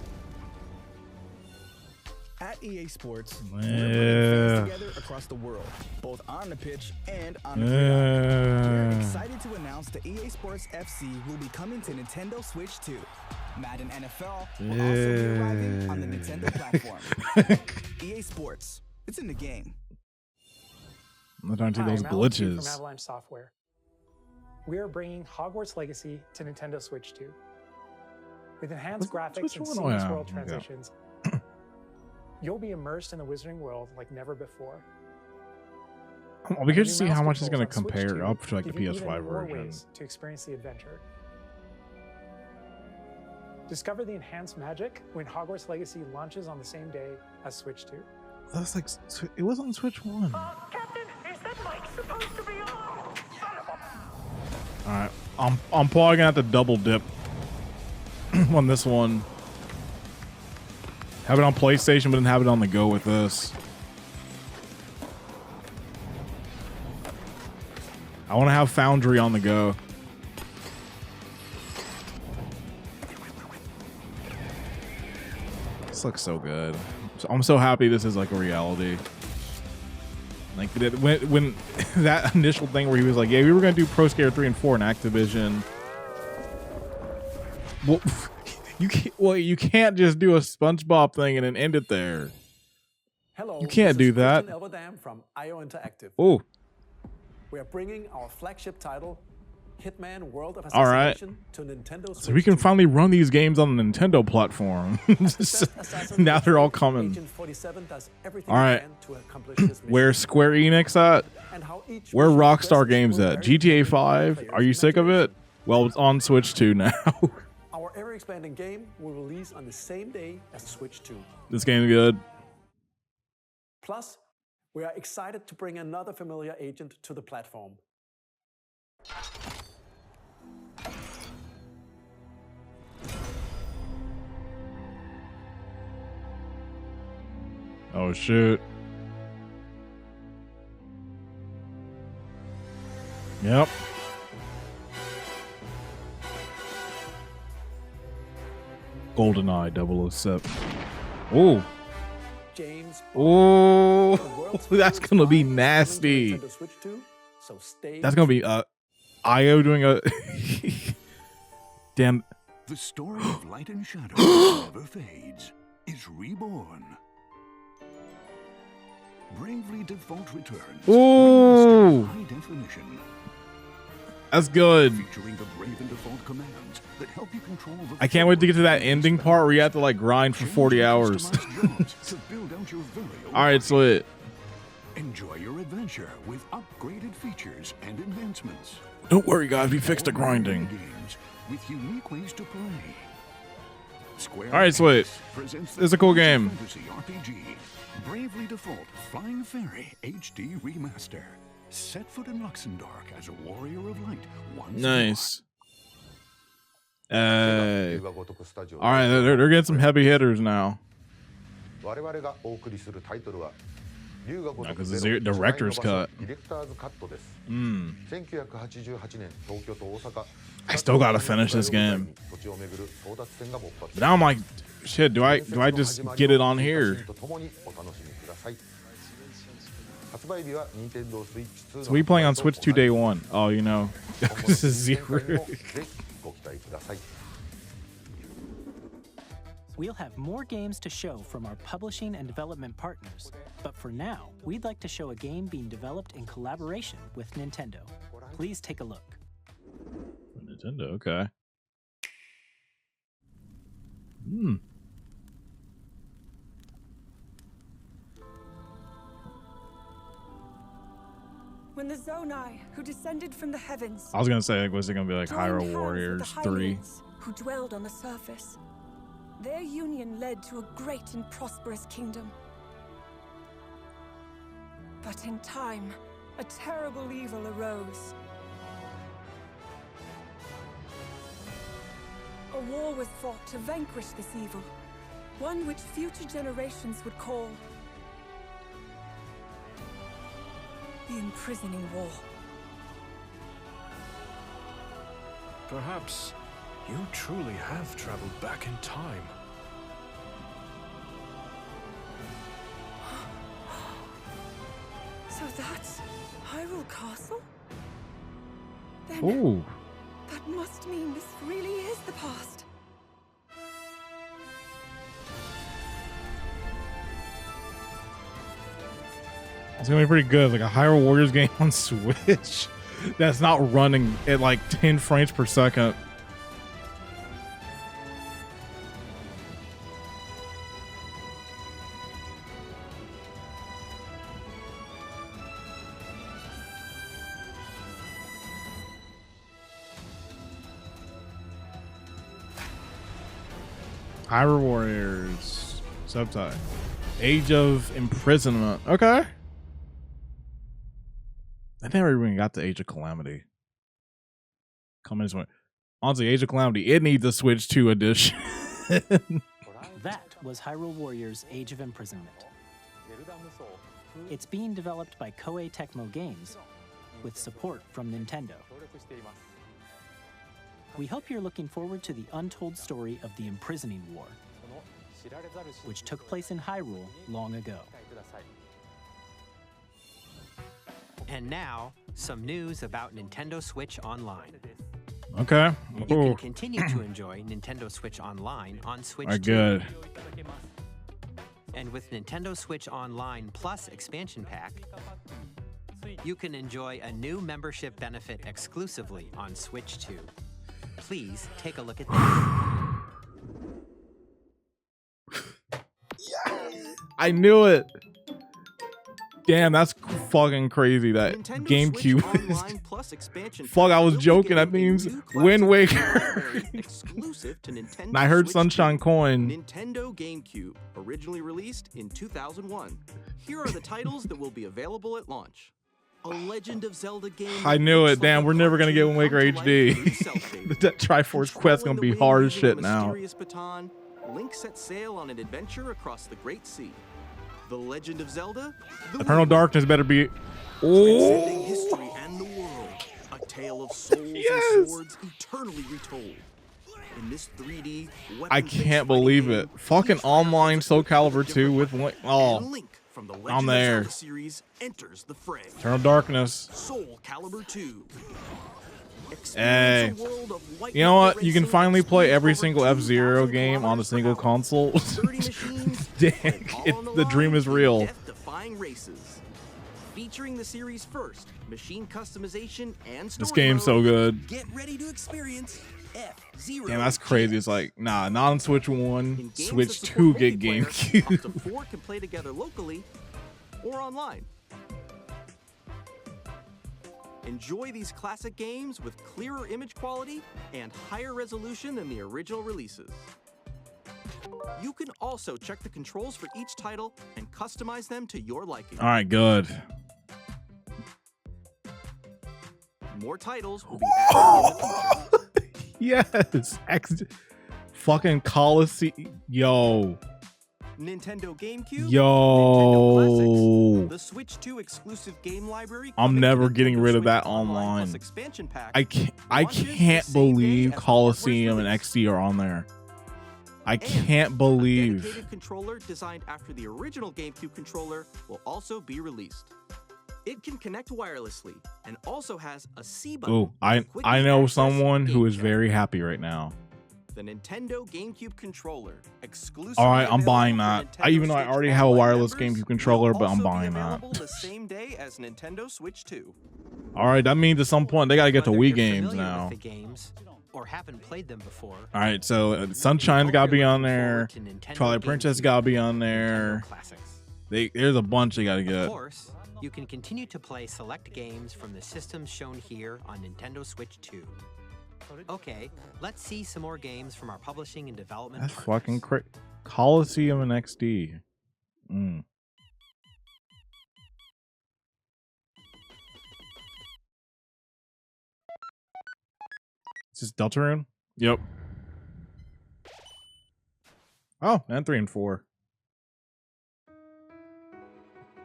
At EA Sports, Yeah. we're putting fans together across the world, both on the pitch and on the field. We're excited to announce that EA Sports FC will be coming to Nintendo Switch 2. Madden NFL will also be arriving on the Nintendo platform. EA Sports, it's in the game. I'm trying to see Hi, those I'm Alan Q glitches. from Avalanche Software. We are bringing Hogwarts Legacy to Nintendo Switch 2. With enhanced graphics and one? seamless Oh, yeah. world Yeah. transitions, you'll be immersed in the Wizarding World like never before. I'll be curious to The see new how mouse much it's going to controls on Switch compare 2 up to like the give you even PS5 more version. ways to experience the adventure. Discover the enhanced magic when Hogwarts Legacy launches on the same day as Switch 2. That's like it was on Switch 1. Captain, is that mic supposed to be on? All right, I'm probably gonna have to double dip on this one. Have it on PlayStation, but then have it on the go with this. I want to have Foundry on the go. This looks so good. I'm so happy this is like a reality. Like when that initial thing where he was like, yeah, we were going to do Pro Skater 3 and 4 in Activision. Well, you can't just do a SpongeBob thing and then end it there. Hello, you can't do that. From IO Interactive. Oh. We are bringing our flagship title, Hitman World of All right. Assassination, to Nintendo Switch. So we can finally run these games on the Nintendo platform. Now they're all coming. All right. Where's Square Enix at? Where Rockstar Games at? GTA 5? Are you sick of it? Well, it's on Switch 2 now. Our ever-expanding game will release on the same day as Switch 2. This game's good. Plus, we are excited to bring another familiar agent to the platform. Oh, shoot. Yep. GoldenEye 007. Oh. James. Oh, that's gonna be nasty. That's gonna be IO doing a damn. The story of light and shadow never fades. Is reborn. Bravely Default returns. Ooh. High definition. That's good. Featuring the Brave and Default commands that help you control the I can't wait to get to that ending part where you have to like grind for 40 hours. to build out your very own All right, sweet. Enjoy your adventure with upgraded features and advancements. Don't worry, guys. We fixed the grinding. Games with unique ways to play. Square All right, sweet. presents This is a cool game. Fantasy RPG, Bravely Default Flying Fairy HD Remaster. Set foot in Luxembourg as a warrior of light once Nice. All right, they're getting some heavy hitters now. Because the director's cut. I still gotta finish this game. But now I'm like, shit. Do I just get it on here? So we playing on Switch 2 day one. Oh, you know, this is 0. We'll have more games to show from our publishing and development partners, but for now, we'd like to show a game being developed in collaboration with Nintendo. Please take a look. Nintendo, okay. Hmm. When the Zonai, who descended from the heavens, I was gonna say, like, was it gonna be like joined Hyrule hands with Warriors the 3? Hylians, who dwelled on the surface, their union led to a great and prosperous kingdom. But in time, a terrible evil arose. A war was fought to vanquish this evil, one which future generations would call the Imprisoning War. Perhaps you truly have traveled back in time. So that's Hyrule Castle? Then Ooh. that must mean this really is the past. It's gonna be pretty good, like a Hyrule Warriors game on Switch that's not running at like 10 frames per second. Hyrule Warriors subtitle: Age of Imprisonment. Okay. I never even got to Age of Calamity. Honestly, Age of Calamity, it needs a Switch 2 edition. That was Hyrule Warriors Age of Imprisonment. It's being developed by Koei Tecmo Games with support from Nintendo. We hope you're looking forward to the untold story of the Imprisoning War, which took place in Hyrule long ago. And now, some news about Nintendo Switch Online. Okay. You can continue to enjoy Nintendo Switch Online on Switch 2. Good. And with Nintendo Switch Online Plus expansion pack, you can enjoy a new membership benefit exclusively on Switch 2. Please take a look at this. I knew it. Damn, that's fucking crazy. That Nintendo GameCube. Switch Online Plus expansion Fuck, I was will be joking. That getting a means new Wind classic Waker. library exclusive to Nintendo And I heard Switch Sunshine 2. Coin. Nintendo GameCube, originally released in 2001. Here are the titles that will be available at launch. A Legend of Zelda game. I knew it. Damn, we're never gonna get Wind Waker HD. That Triforce Quest gonna be hard as shit now. Mysterious baton, Link sets sail on an adventure across the Great Sea. The Legend of Zelda. Eternal Darkness better be. Transcending Oh, history and the world. A tale of souls and swords eternally retold. In this 3D I can't believe it. Fucking online Soul Calibur 2 with Link. Oh, Link from the I'm Legend there. of Zelda series enters the fray. Eternal Darkness. Soul Calibur 2. Hey, you know what? You can finally play every single F-Zero game on a single console. Dang, the dream is real. Death-defying races. Featuring the series first, machine customization and story This game's so mode. good. Get ready to experience F-Zero. Damn, that's crazy. It's like, nah, not on Switch 1, Games Switch that 2 support get multiplayer, GameCube. Up to 4 can play together locally or online. Enjoy these classic games with clearer image quality and higher resolution than the original releases. You can also check the controls for each title and customize them to your liking. All right, good. More titles will be added in the future. Yes, fucking Coliseum. Yo. Nintendo GameCube, Yo. Nintendo Classics, the Switch 2 exclusive game library. I'm coming to never Nintendo getting rid of Switch that Online Plus online. expansion pack I launches the can't same day believe as the Coliseum and hardware's XD are on there. I And can't A believe. dedicated controller designed after the original GameCube controller will also be released. It can connect wirelessly and also has a C button. Ooh, to I quickly know access someone who game is chat. very happy right now. The Nintendo GameCube controller, exclusively All right, I'm available buying for that. Nintendo Even though I Switch already have a Online wireless members, GameCube controller, will but I'm also be buying that. available the same day as Nintendo Switch 2. All right, that means at some point they gotta get to Whether Wii you're games familiar now. with the games or haven't played them before, All right, so Sunshine's gotta be on there. Twilight Princess gotta be on there. There's a bunch they gotta of get. course, you can continue to play select games from the systems shown here on Nintendo Switch 2. Okay, let's see some more games from our publishing and development That's partners. fucking crazy. Coliseum and XD. Is this Deltarune? Yep. Oh, and 3 and 4.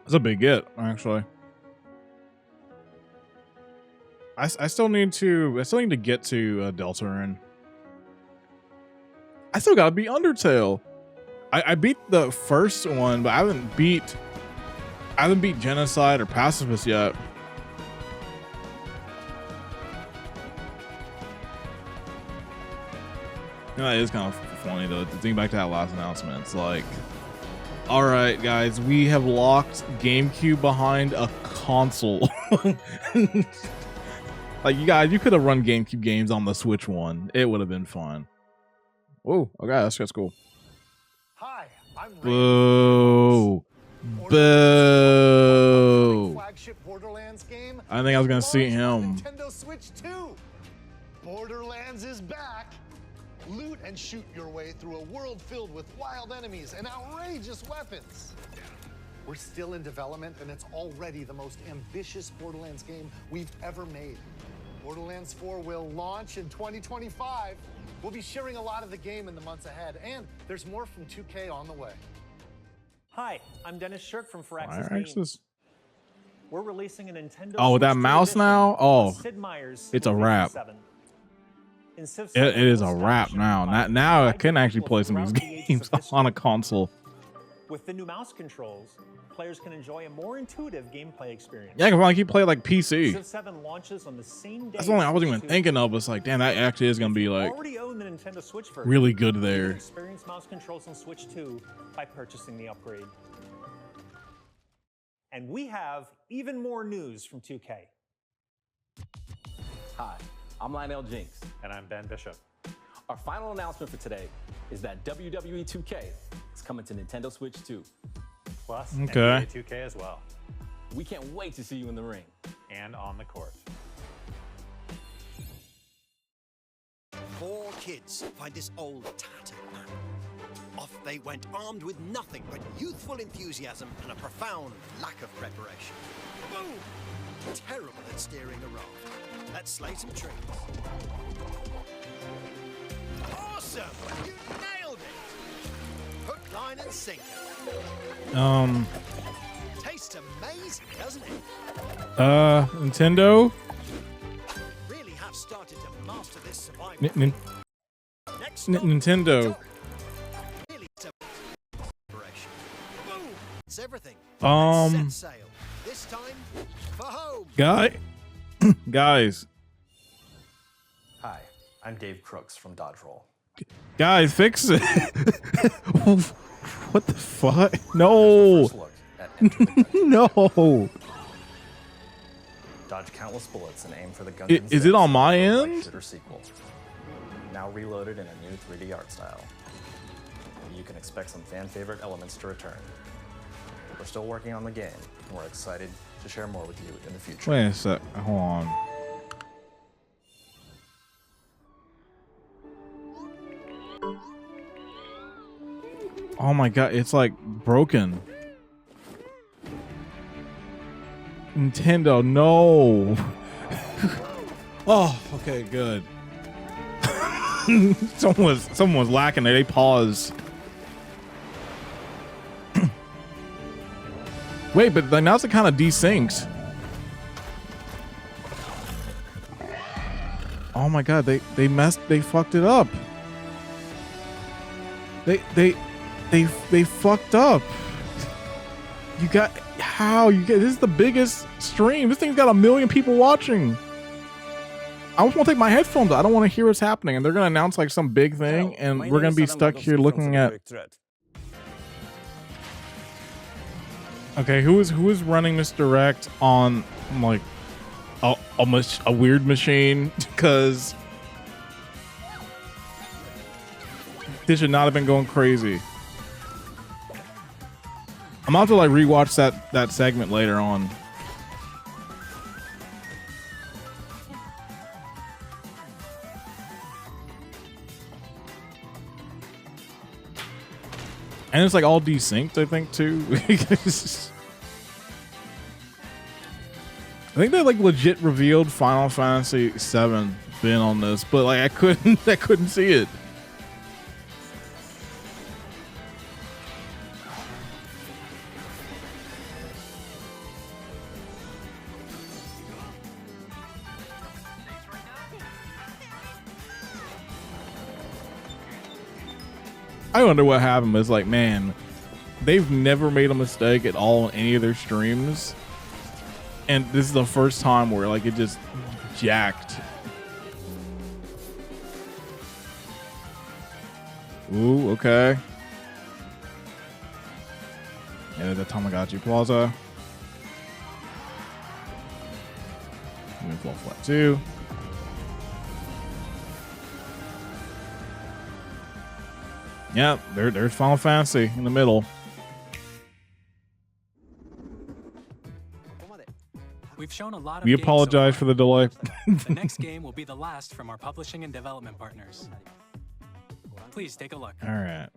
That's a big get, actually. I still need to get to Deltarune. I still gotta beat Undertale. I beat the first one, but I haven't beat Genocide or Pacifist yet. You know, that is kind of funny though to think back to that last announcement. It's like, all right, guys, we have locked GameCube behind a console. Like, you guys, you could have run GameCube games on the Switch one. It would have been fun. Oh, okay, that's cool. Hi, I'm Boo. Boo. flagship Borderlands game. I think I was gonna see him. Nintendo Switch 2. Borderlands is back. Loot and shoot your way through a world filled with wild enemies and outrageous weapons. We're still in development, and it's already the most ambitious Borderlands game we've ever made. Borderlands 4 will launch in 2025. We'll be sharing a lot of the game in the months ahead, and there's more from 2K on the way. Hi, I'm Dennis Shirk from Firaxis Fire Games. Axis. we're releasing a Nintendo Oh, with Switch that 2 mouse edition now? of Oh, Sid Meier's it's a movie wrap. 7. In Civ It 7, is a we'll wrap establish now. an Now I live can actually people play some of these throughout the ages games of history. on a console. With the new mouse controls, players can enjoy a more intuitive gameplay experience. Yeah, I can finally keep playing like PC. Civ 7 launches on the same day. That's the only I wasn't Switch even 2 thinking of. Was like, damn, that actually is gonna be like already own the Nintendo Switch version. really good You there. can experience mouse controls on Switch 2 by purchasing the upgrade. And we have even more news from 2K. Hi, I'm Lionel Jinks. And I'm Ben Bishop. Our final announcement for today is that WWE 2K is coming to Nintendo Switch 2. Plus, Okay. NBA 2K as well. We can't wait to see you in the ring. And on the court. 4 kids find this old tattered map. Off they went armed with nothing but youthful enthusiasm and a profound lack of preparation. Boom! Terrible at steering a raft. Let's slay some trees. Awesome! You nailed it! Hook, line, and sinker. Tastes amazing, doesn't it? Nintendo. Really have started to master this survival. Nintendo. Really preparation. Boom! It's everything. Set sail. This time for home. Guys, Hi, I'm Dave Crooks from Dodge Roll. guys, fix it. What the fuck? No. First look at Enter the Gungeon. No. Dodge countless bullets and aim for the Gungeon's Is it on depths my for a light end? shooter sequel. Now reloaded in a new 3D art style. You can expect some fan favorite elements to return. We're still working on the game, and we're excited to share more with you in the future. Wait a sec. Hold on. Oh my god, it's like broken. Nintendo, no. Oh, okay, good. someone was lacking there. They paused. Wait, but like, now it's kind of desynced. Oh my god, they fucked it up. They fucked up. You got this is the biggest stream. This thing's got 1 million people watching. I just want to take my headphones out. I don't want to hear what's happening. And they're gonna announce like some big thing, and we're gonna be stuck here looking at. Okay, who is running this direct on like a weird machine? Because this should not have been going crazy. I'm about to like rewatch that segment later on. And it's like all desynced, I think, too. I think they like legit revealed Final Fantasy VII being on this, but like I couldn't see it. I wonder what happened. It's like, man, they've never made a mistake at all in any of their streams, and this is the first time where like it just jacked. Ooh, okay. Yeah, the Tamagotchi Plaza. Move full flat 2. Yeah, there's Final Fantasy in the middle. We've shown a lot of We games so apologize far. for the delay. The next game will be the last from our publishing and development partners. Please take a look. All right.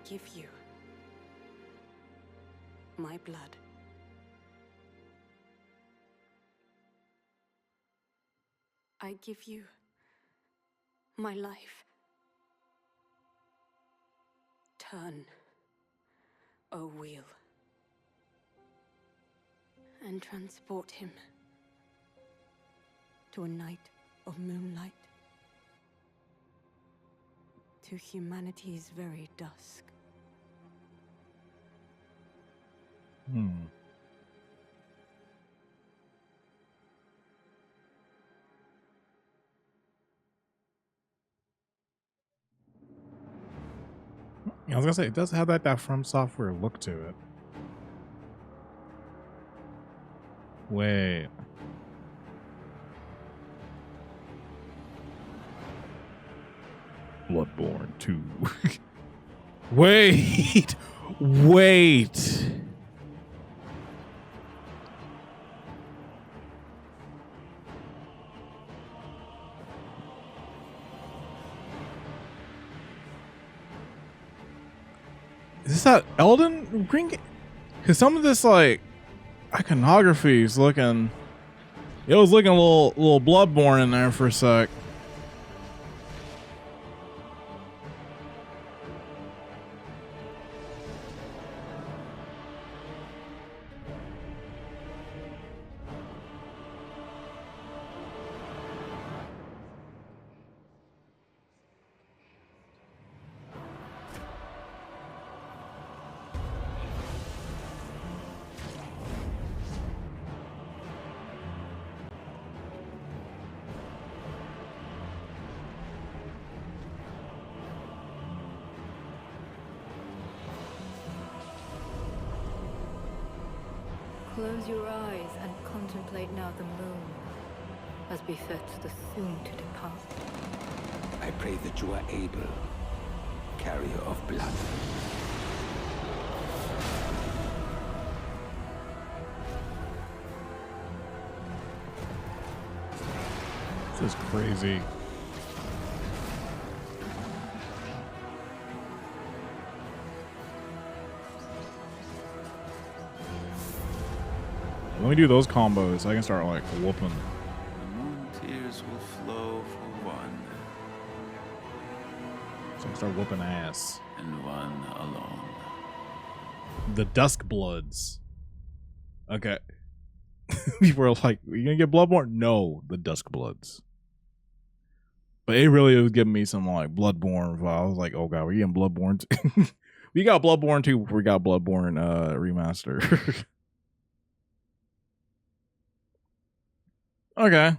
give you my blood. I give you my life. Turn, O wheel, and transport him to a night of moonlight, to humanity's very dusk. I was gonna say, it does have that From Software look to it. Wait. Bloodborne 2. Wait! Wait! Is this that Elden Ring? Because some of this, like, iconography is looking... It was looking a little Bloodborne in there for a sec. Close your eyes and contemplate now the moon, as befits the soon to depart. I pray that you are able, carrier of blood. This is crazy. Let me do those combos so I can start like whooping. The moon tears will flow for one. So I can start whooping ass. And one alone. The Dusk Bloods. Okay. People are like, are you gonna get Bloodborne? No, the Dusk Bloods. But it really was giving me some like Bloodborne vibe. I was like, oh god, we're getting Bloodborne. We got Bloodborne 2 before we got Bloodborne remaster. Okay.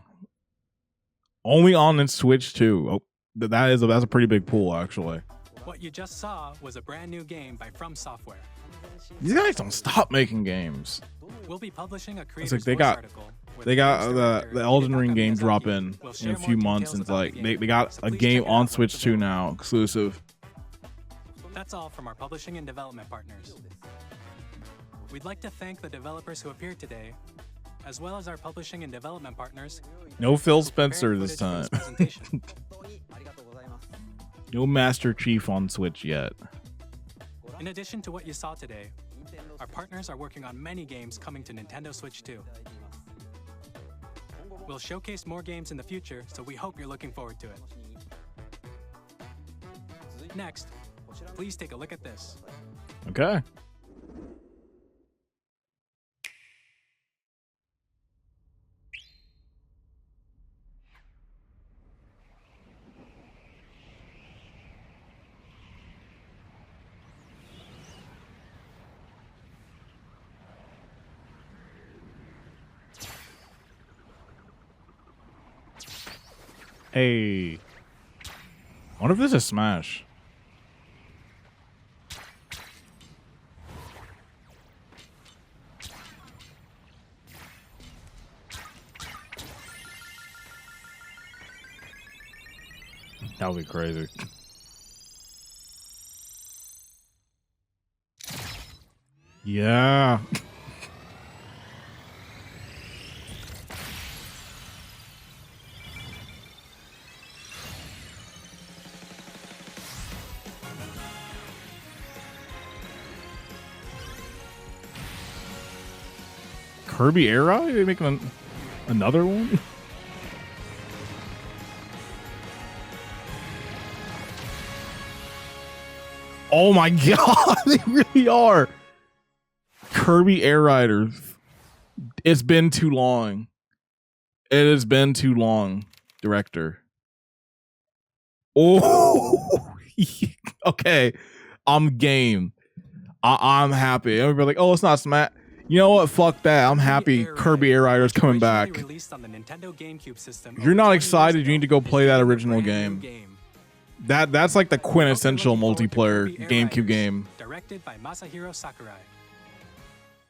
Only on the Switch too. Oh, that's a pretty big pool actually. What you just saw was a brand new game by From Software. These guys don't stop making games. We'll be publishing a It's creator's like they voice got article the Elden Ring game drop in a few months, and it's like they got a game on Switch 2 now, exclusive. That's all from our publishing and development partners. We'd like to thank the developers who appeared today, as well as our publishing and development partners. No Phil Spencer this time. No Master Chief on Switch yet. In addition to what you saw today, our partners are working on many games coming to Nintendo Switch 2. We'll showcase more games in the future, so we hope you're looking forward to it. Next, please take a look at this. Okay. Hey. I wonder if this is Smash. That would be crazy. Yeah. Kirby Air Ride? Are they making another one? Oh my god, they really are. Kirby Air Riders. It's been too long. It has been too long, director. Oh, okay. I'm game. I'm happy. Everybody like, oh, it's not Smash. You know what? Fuck that. I'm happy Kirby Air Riders coming back. If you're not excited, you need to go play that original game. That's like the quintessential multiplayer GameCube game. Directed by Masahiro Sakurai.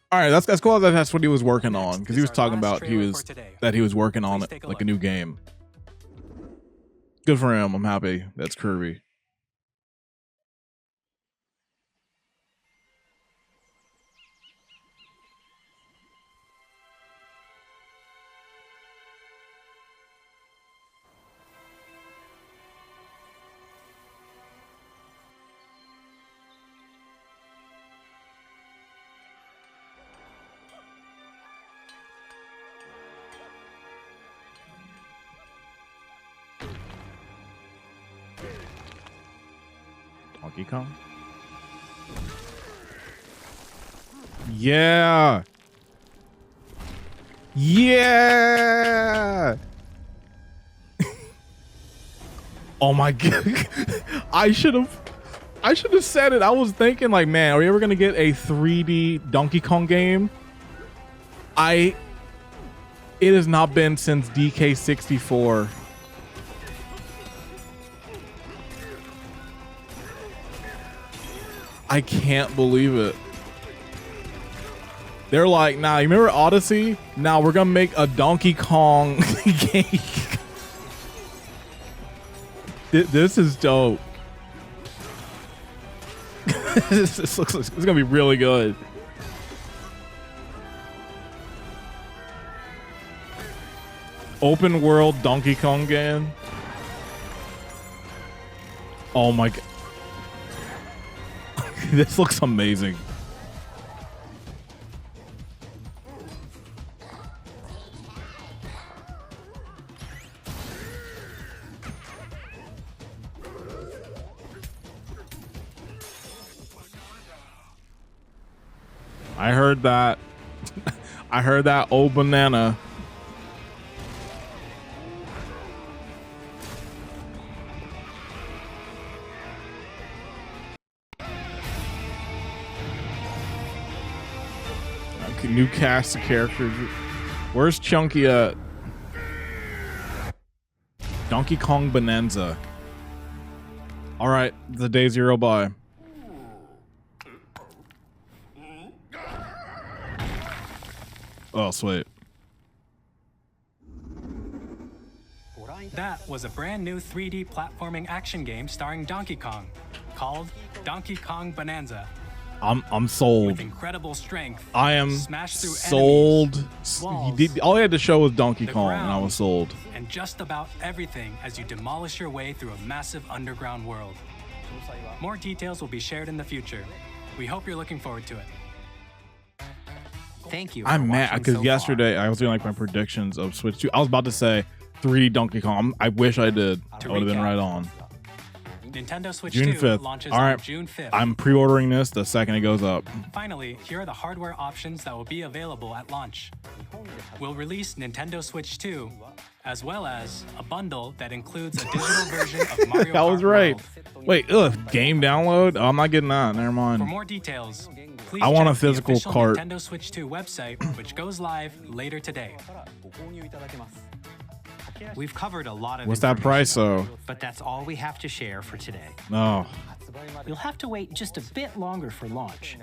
All right, that's cool. That's what he was working on, because he was talking about he was working on it like a new game. Good for him. I'm happy. That's Kirby. Donkey Kong? Yeah. Yeah. Oh my god. I should have said it. I was thinking like, man, are we ever gonna get a 3D Donkey Kong game? It has not been since DK64. I can't believe it. They're like, nah, you remember Odyssey? Nah, we're gonna make a Donkey Kong game. This is dope. This looks like it's gonna be really good. Open world Donkey Kong game. Oh my god. This looks amazing. I heard that. I heard that old banana. New cast of characters. Where's Chunky at? Donkey Kong Bonanza. All right, the day zero buy. Oh, sweet. That was a brand new 3D platforming action game starring Donkey Kong, called Donkey Kong Bonanza. I'm sold. With incredible strength, I am smash through sold. walls, All he had to show was Donkey Kong, and I was sold. And just about everything as you demolish your way through a massive underground world. More details will be shared in the future. We hope you're looking forward to it. Thank you. I'm mad because yesterday I was doing like my predictions of Switch 2. I was about to say 3D Donkey Kong. I wish I did. I would have been right on. Nintendo Switch June 2 5th. launches All right. on June 5th. I'm pre-ordering this the second it goes up. Finally, here are the hardware options that will be available at launch. We'll release Nintendo Switch 2, as well as a bundle that includes a digital version of Mario Kart I was right. World. Wait, game download? Oh, I'm not getting that. Never mind. For more details, please I want check a physical the official cart. Nintendo Switch 2 website, which goes live later today. We've covered a lot of What's that price though? but that's all we have to share for today. Oh. You'll have to wait just a bit longer for launch.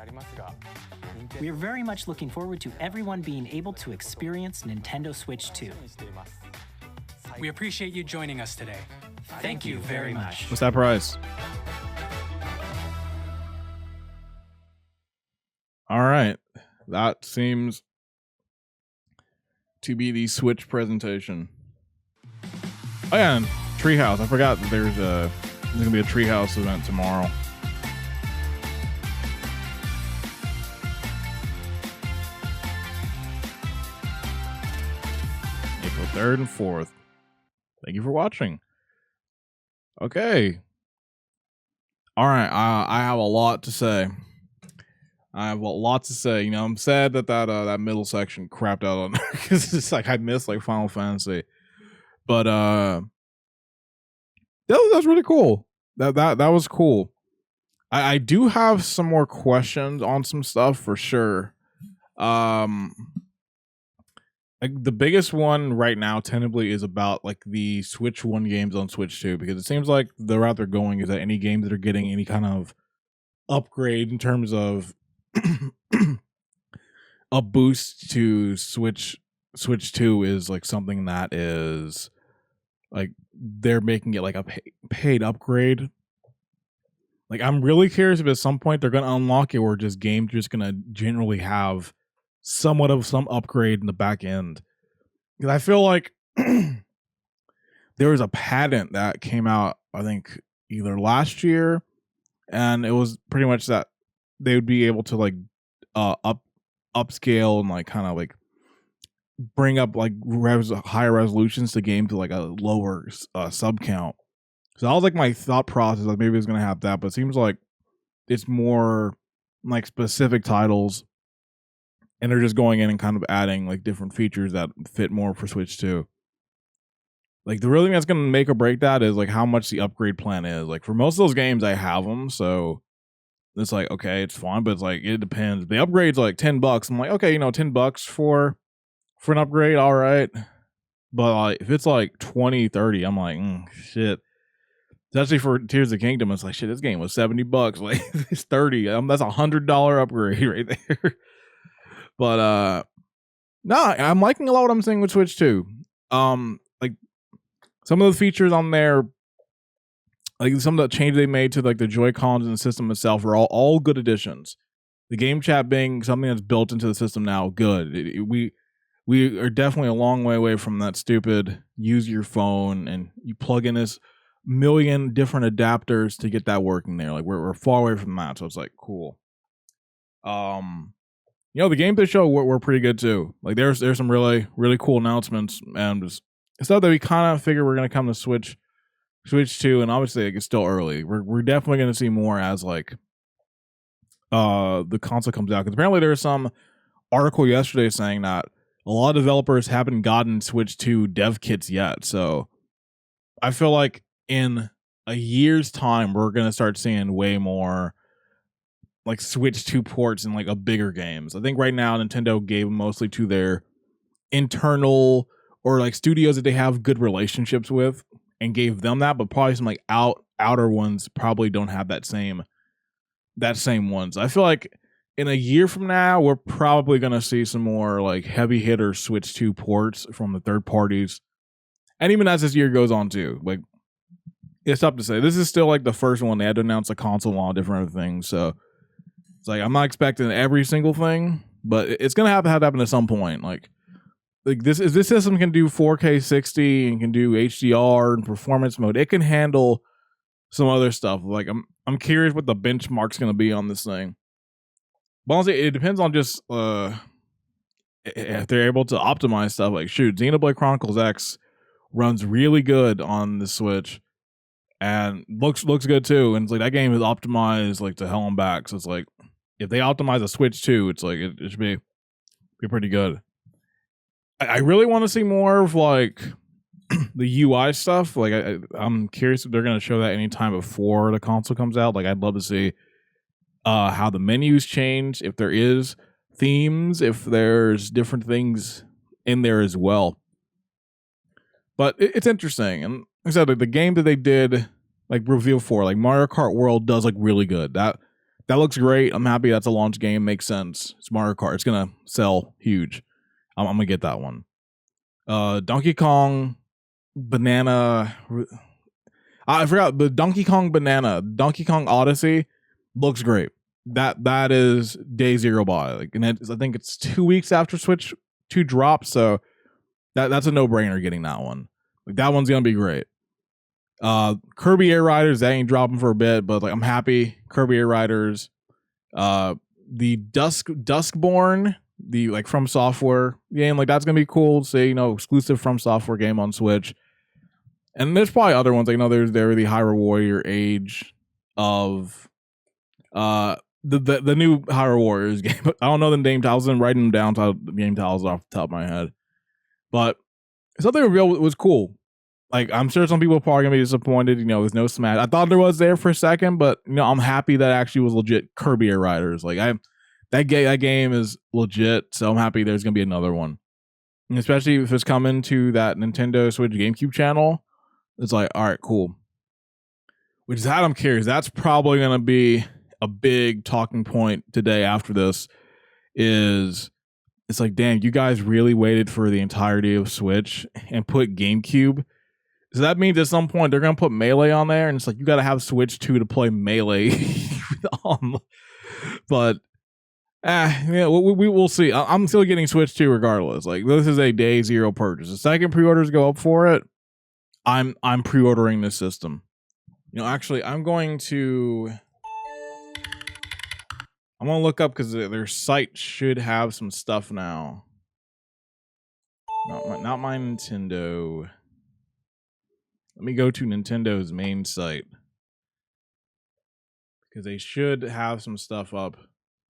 We are very much looking forward to everyone being able to experience Nintendo Switch 2. We appreciate you joining us today. Thank you very much. What's that price? All right. That seems to be the Switch presentation. Oh yeah, and Treehouse. I forgot that there's gonna be a Treehouse event tomorrow. April 3rd and 4th. Thank you for watching. Okay. All right. I have a lot to say. You know, I'm sad that that middle section crapped out on because it's like I missed like Final Fantasy, but that's really cool. That was cool. I do have some more questions on some stuff for sure. Like the biggest one right now tentatively is about like the Switch 1 games on Switch 2, because it seems like the route they're going is that any games that are getting any kind of upgrade in terms of a boost to Switch 2 is like something that is like they're making it like a paid upgrade. Like I'm really curious if at some point they're going to unlock it or just games just going to generally have somewhat of some upgrade in the back end. Because I feel like there was a patent that came out, I think either last year, and it was pretty much that they would be able to like upscale and like kind of like bring up like higher resolutions to game to like a lower sub count. So that was like my thought process, like maybe it's gonna have that, but it seems like it's more like specific titles, and they're just going in and kind of adding like different features that fit more for Switch 2. Like the real thing that's gonna make or break that is like how much the upgrade plan is. Like for most of those games, I have them, so it's like okay, it's fine, but it's like it depends. The upgrade's like $10. I'm like, okay, you know, $10 for an upgrade, all right. But if it's like 20, 30, I'm like, shit. Especially for Tears of the Kingdom, it's like shit. This game was $70. Like it's 30. That's $100 upgrade right there. But no, I'm liking a lot what I'm seeing with Switch 2. Like some of the features on there, like some of the changes they made to like the Joy-Cons and the system itself are all good additions. The game chat being something that's built into the system now, good. We are definitely a long way away from that stupid use your phone and you plug in this million different adapters to get that working there. Like we're far away from that, so it's like cool. You know, the gameplay show were pretty good too. Like there's some really cool announcements and stuff that we kind of figure we're gonna come to Switch 2, and obviously like, it's still early. We're definitely gonna see more as like the console comes out, because apparently there's some article yesterday saying that a lot of developers haven't gotten Switch 2 dev kits yet. So I feel like in a year's time, we're going to start seeing way more like Switch 2 ports in like a bigger games. I think right now Nintendo gave mostly to their internal or like studios that they have good relationships with and gave them that, but probably some like outer ones probably don't have that same ones. I feel like in a year from now, we're probably going to see some more like heavy hitter Switch 2 ports from the third parties. And even as this year goes on too, like it's tough to say. This is still like the first one. They had to announce a console and all different other things. So it's like, I'm not expecting every single thing, but it's going to have to happen at some point. Like this system can do 4K 60 and can do HDR and performance mode. It can handle some other stuff. Like I'm curious what the benchmark's going to be on this thing. But honestly, it depends on just if they're able to optimize stuff. Like shoot, Xenoblade Chronicles X runs really good on the Switch and looks good too. And it's like that game is optimized like to hell and back. So it's like if they optimize a Switch 2, it's like it should be pretty good. I really want to see more of like the UI stuff. Like I'm curious if they're going to show that anytime before the console comes out. Like I'd love to see how the menus change, if there is themes, if there's different things in there as well. But it's interesting. And like I said, like the game that they did like reveal for, like Mario Kart World does look really good. That looks great. I'm happy that's a launch game. Makes sense. It's Mario Kart. It's gonna sell huge. I'm gonna get that one. Donkey Kong Banana. I forgot, but Donkey Kong Odyssey looks great. That is day zero buy. Like, and I think it's 2 weeks after Switch 2 drops, so that's a no-brainer getting that one. Like that one's gonna be great. Kirby Air Riders, that ain't dropping for a bit, but like I'm happy. Kirby Air Riders. The Duskborn the like From Software game. Like that's gonna be cool to see, you know, exclusive From Software game on Switch. And there's probably other ones. Like, you know, there's the Hyrule Warrior Age of the new Hyrule Warriors game. I don't know the name titles. I'm writing them down to the game titles off the top of my head. But something real was cool. Like, I'm sure some people are probably gonna be disappointed. You know, there's no Smash. I thought there was there for a second, but you know, I'm happy that actually was legit Kirby Air Riders. Like, that game is legit, so I'm happy there's gonna be another one. And especially if it's coming to that Nintendo Switch GameCube channel, it's like, all right, cool. Which is how I'm curious. That's probably gonna be a big talking point today after this. It's like, damn, you guys really waited for the entirety of Switch and put GameCube. So that means at some point they're gonna put Melee on there, and it's like you gotta have Switch 2 to play Melee. But yeah, we will see. I'm still getting Switch 2 regardless. Like, this is a day zero purchase. The second pre-orders go up for it, I'm pre-ordering this system. You know, actually, I'm gonna look up because their site should have some stuff now. Not my Nintendo. Let me go to Nintendo's main site because they should have some stuff up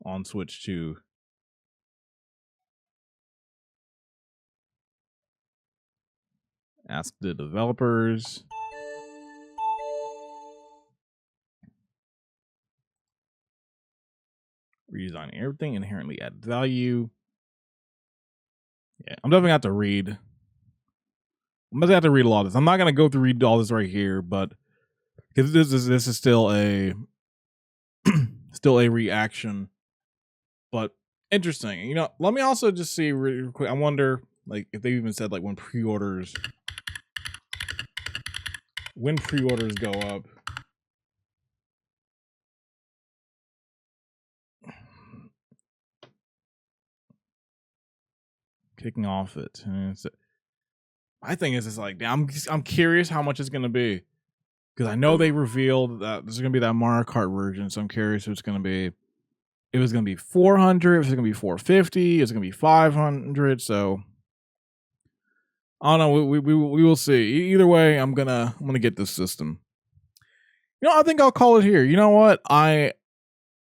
on Switch 2. Ask the developers. Redesigning everything inherently add value. Yeah, I'm definitely gonna have to read. I'm gonna have to read a lot of this. I'm not gonna go through read all this right here, but because this is still a reaction. But interesting. You know, let me also just see real quick. I wonder, like, if they even said like when pre-orders go up. Kicking off it. My thing is, it's like, I'm curious how much it's gonna be, because I know they revealed that there's gonna be that Mario Kart version. So I'm curious if it's gonna be, if it's gonna be 400, if it's gonna be 450, if it's gonna be 500. So I don't know. We will see. Either way, I'm gonna get this system. You know, I think I'll call it here. You know what? I'm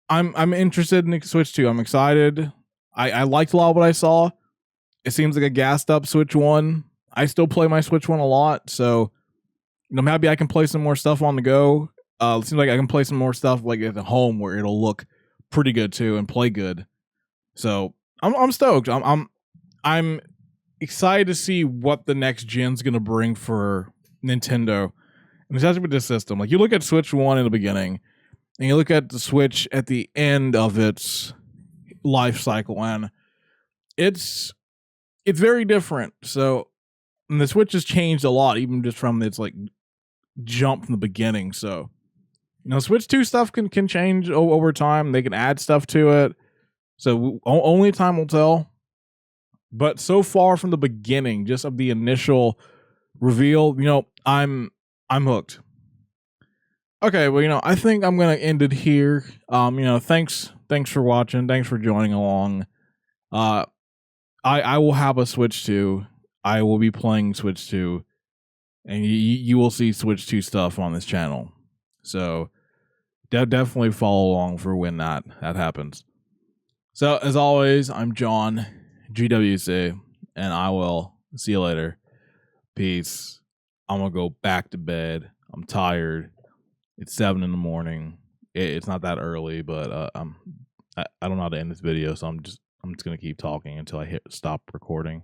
interested in Switch 2. I'm excited. I liked a lot of what I saw. It seems like a gassed up Switch 1. I still play my Switch 1 a lot, so you know, maybe I can play some more stuff on the go. It seems like I can play some more stuff like at home where it'll look pretty good too and play good. So I'm stoked. I'm excited to see what the next gen's gonna bring for Nintendo, and especially with this system. Like, you look at Switch 1 in the beginning, and you look at the Switch at the end of its life cycle, and it's very different. So, and the Switch has changed a lot, even just from its like jump from the beginning. So, you know, Switch 2 stuff can change over time. They can add stuff to it. So only time will tell. But so far from the beginning, just of the initial reveal, you know, I'm hooked. Okay, well, you know, I think I'm gonna end it here. You know, thanks for watching. Thanks for joining along. I will have a Switch 2. I will be playing Switch 2, and you will see Switch 2 stuff on this channel. So definitely follow along for when that happens. So as always, I'm John, GWC, and I will see you later. Peace. I'm gonna go back to bed. I'm tired. It's 7 a.m. It's not that early, but I don't know how to end this video, so I'm just gonna keep talking until I hit stop recording.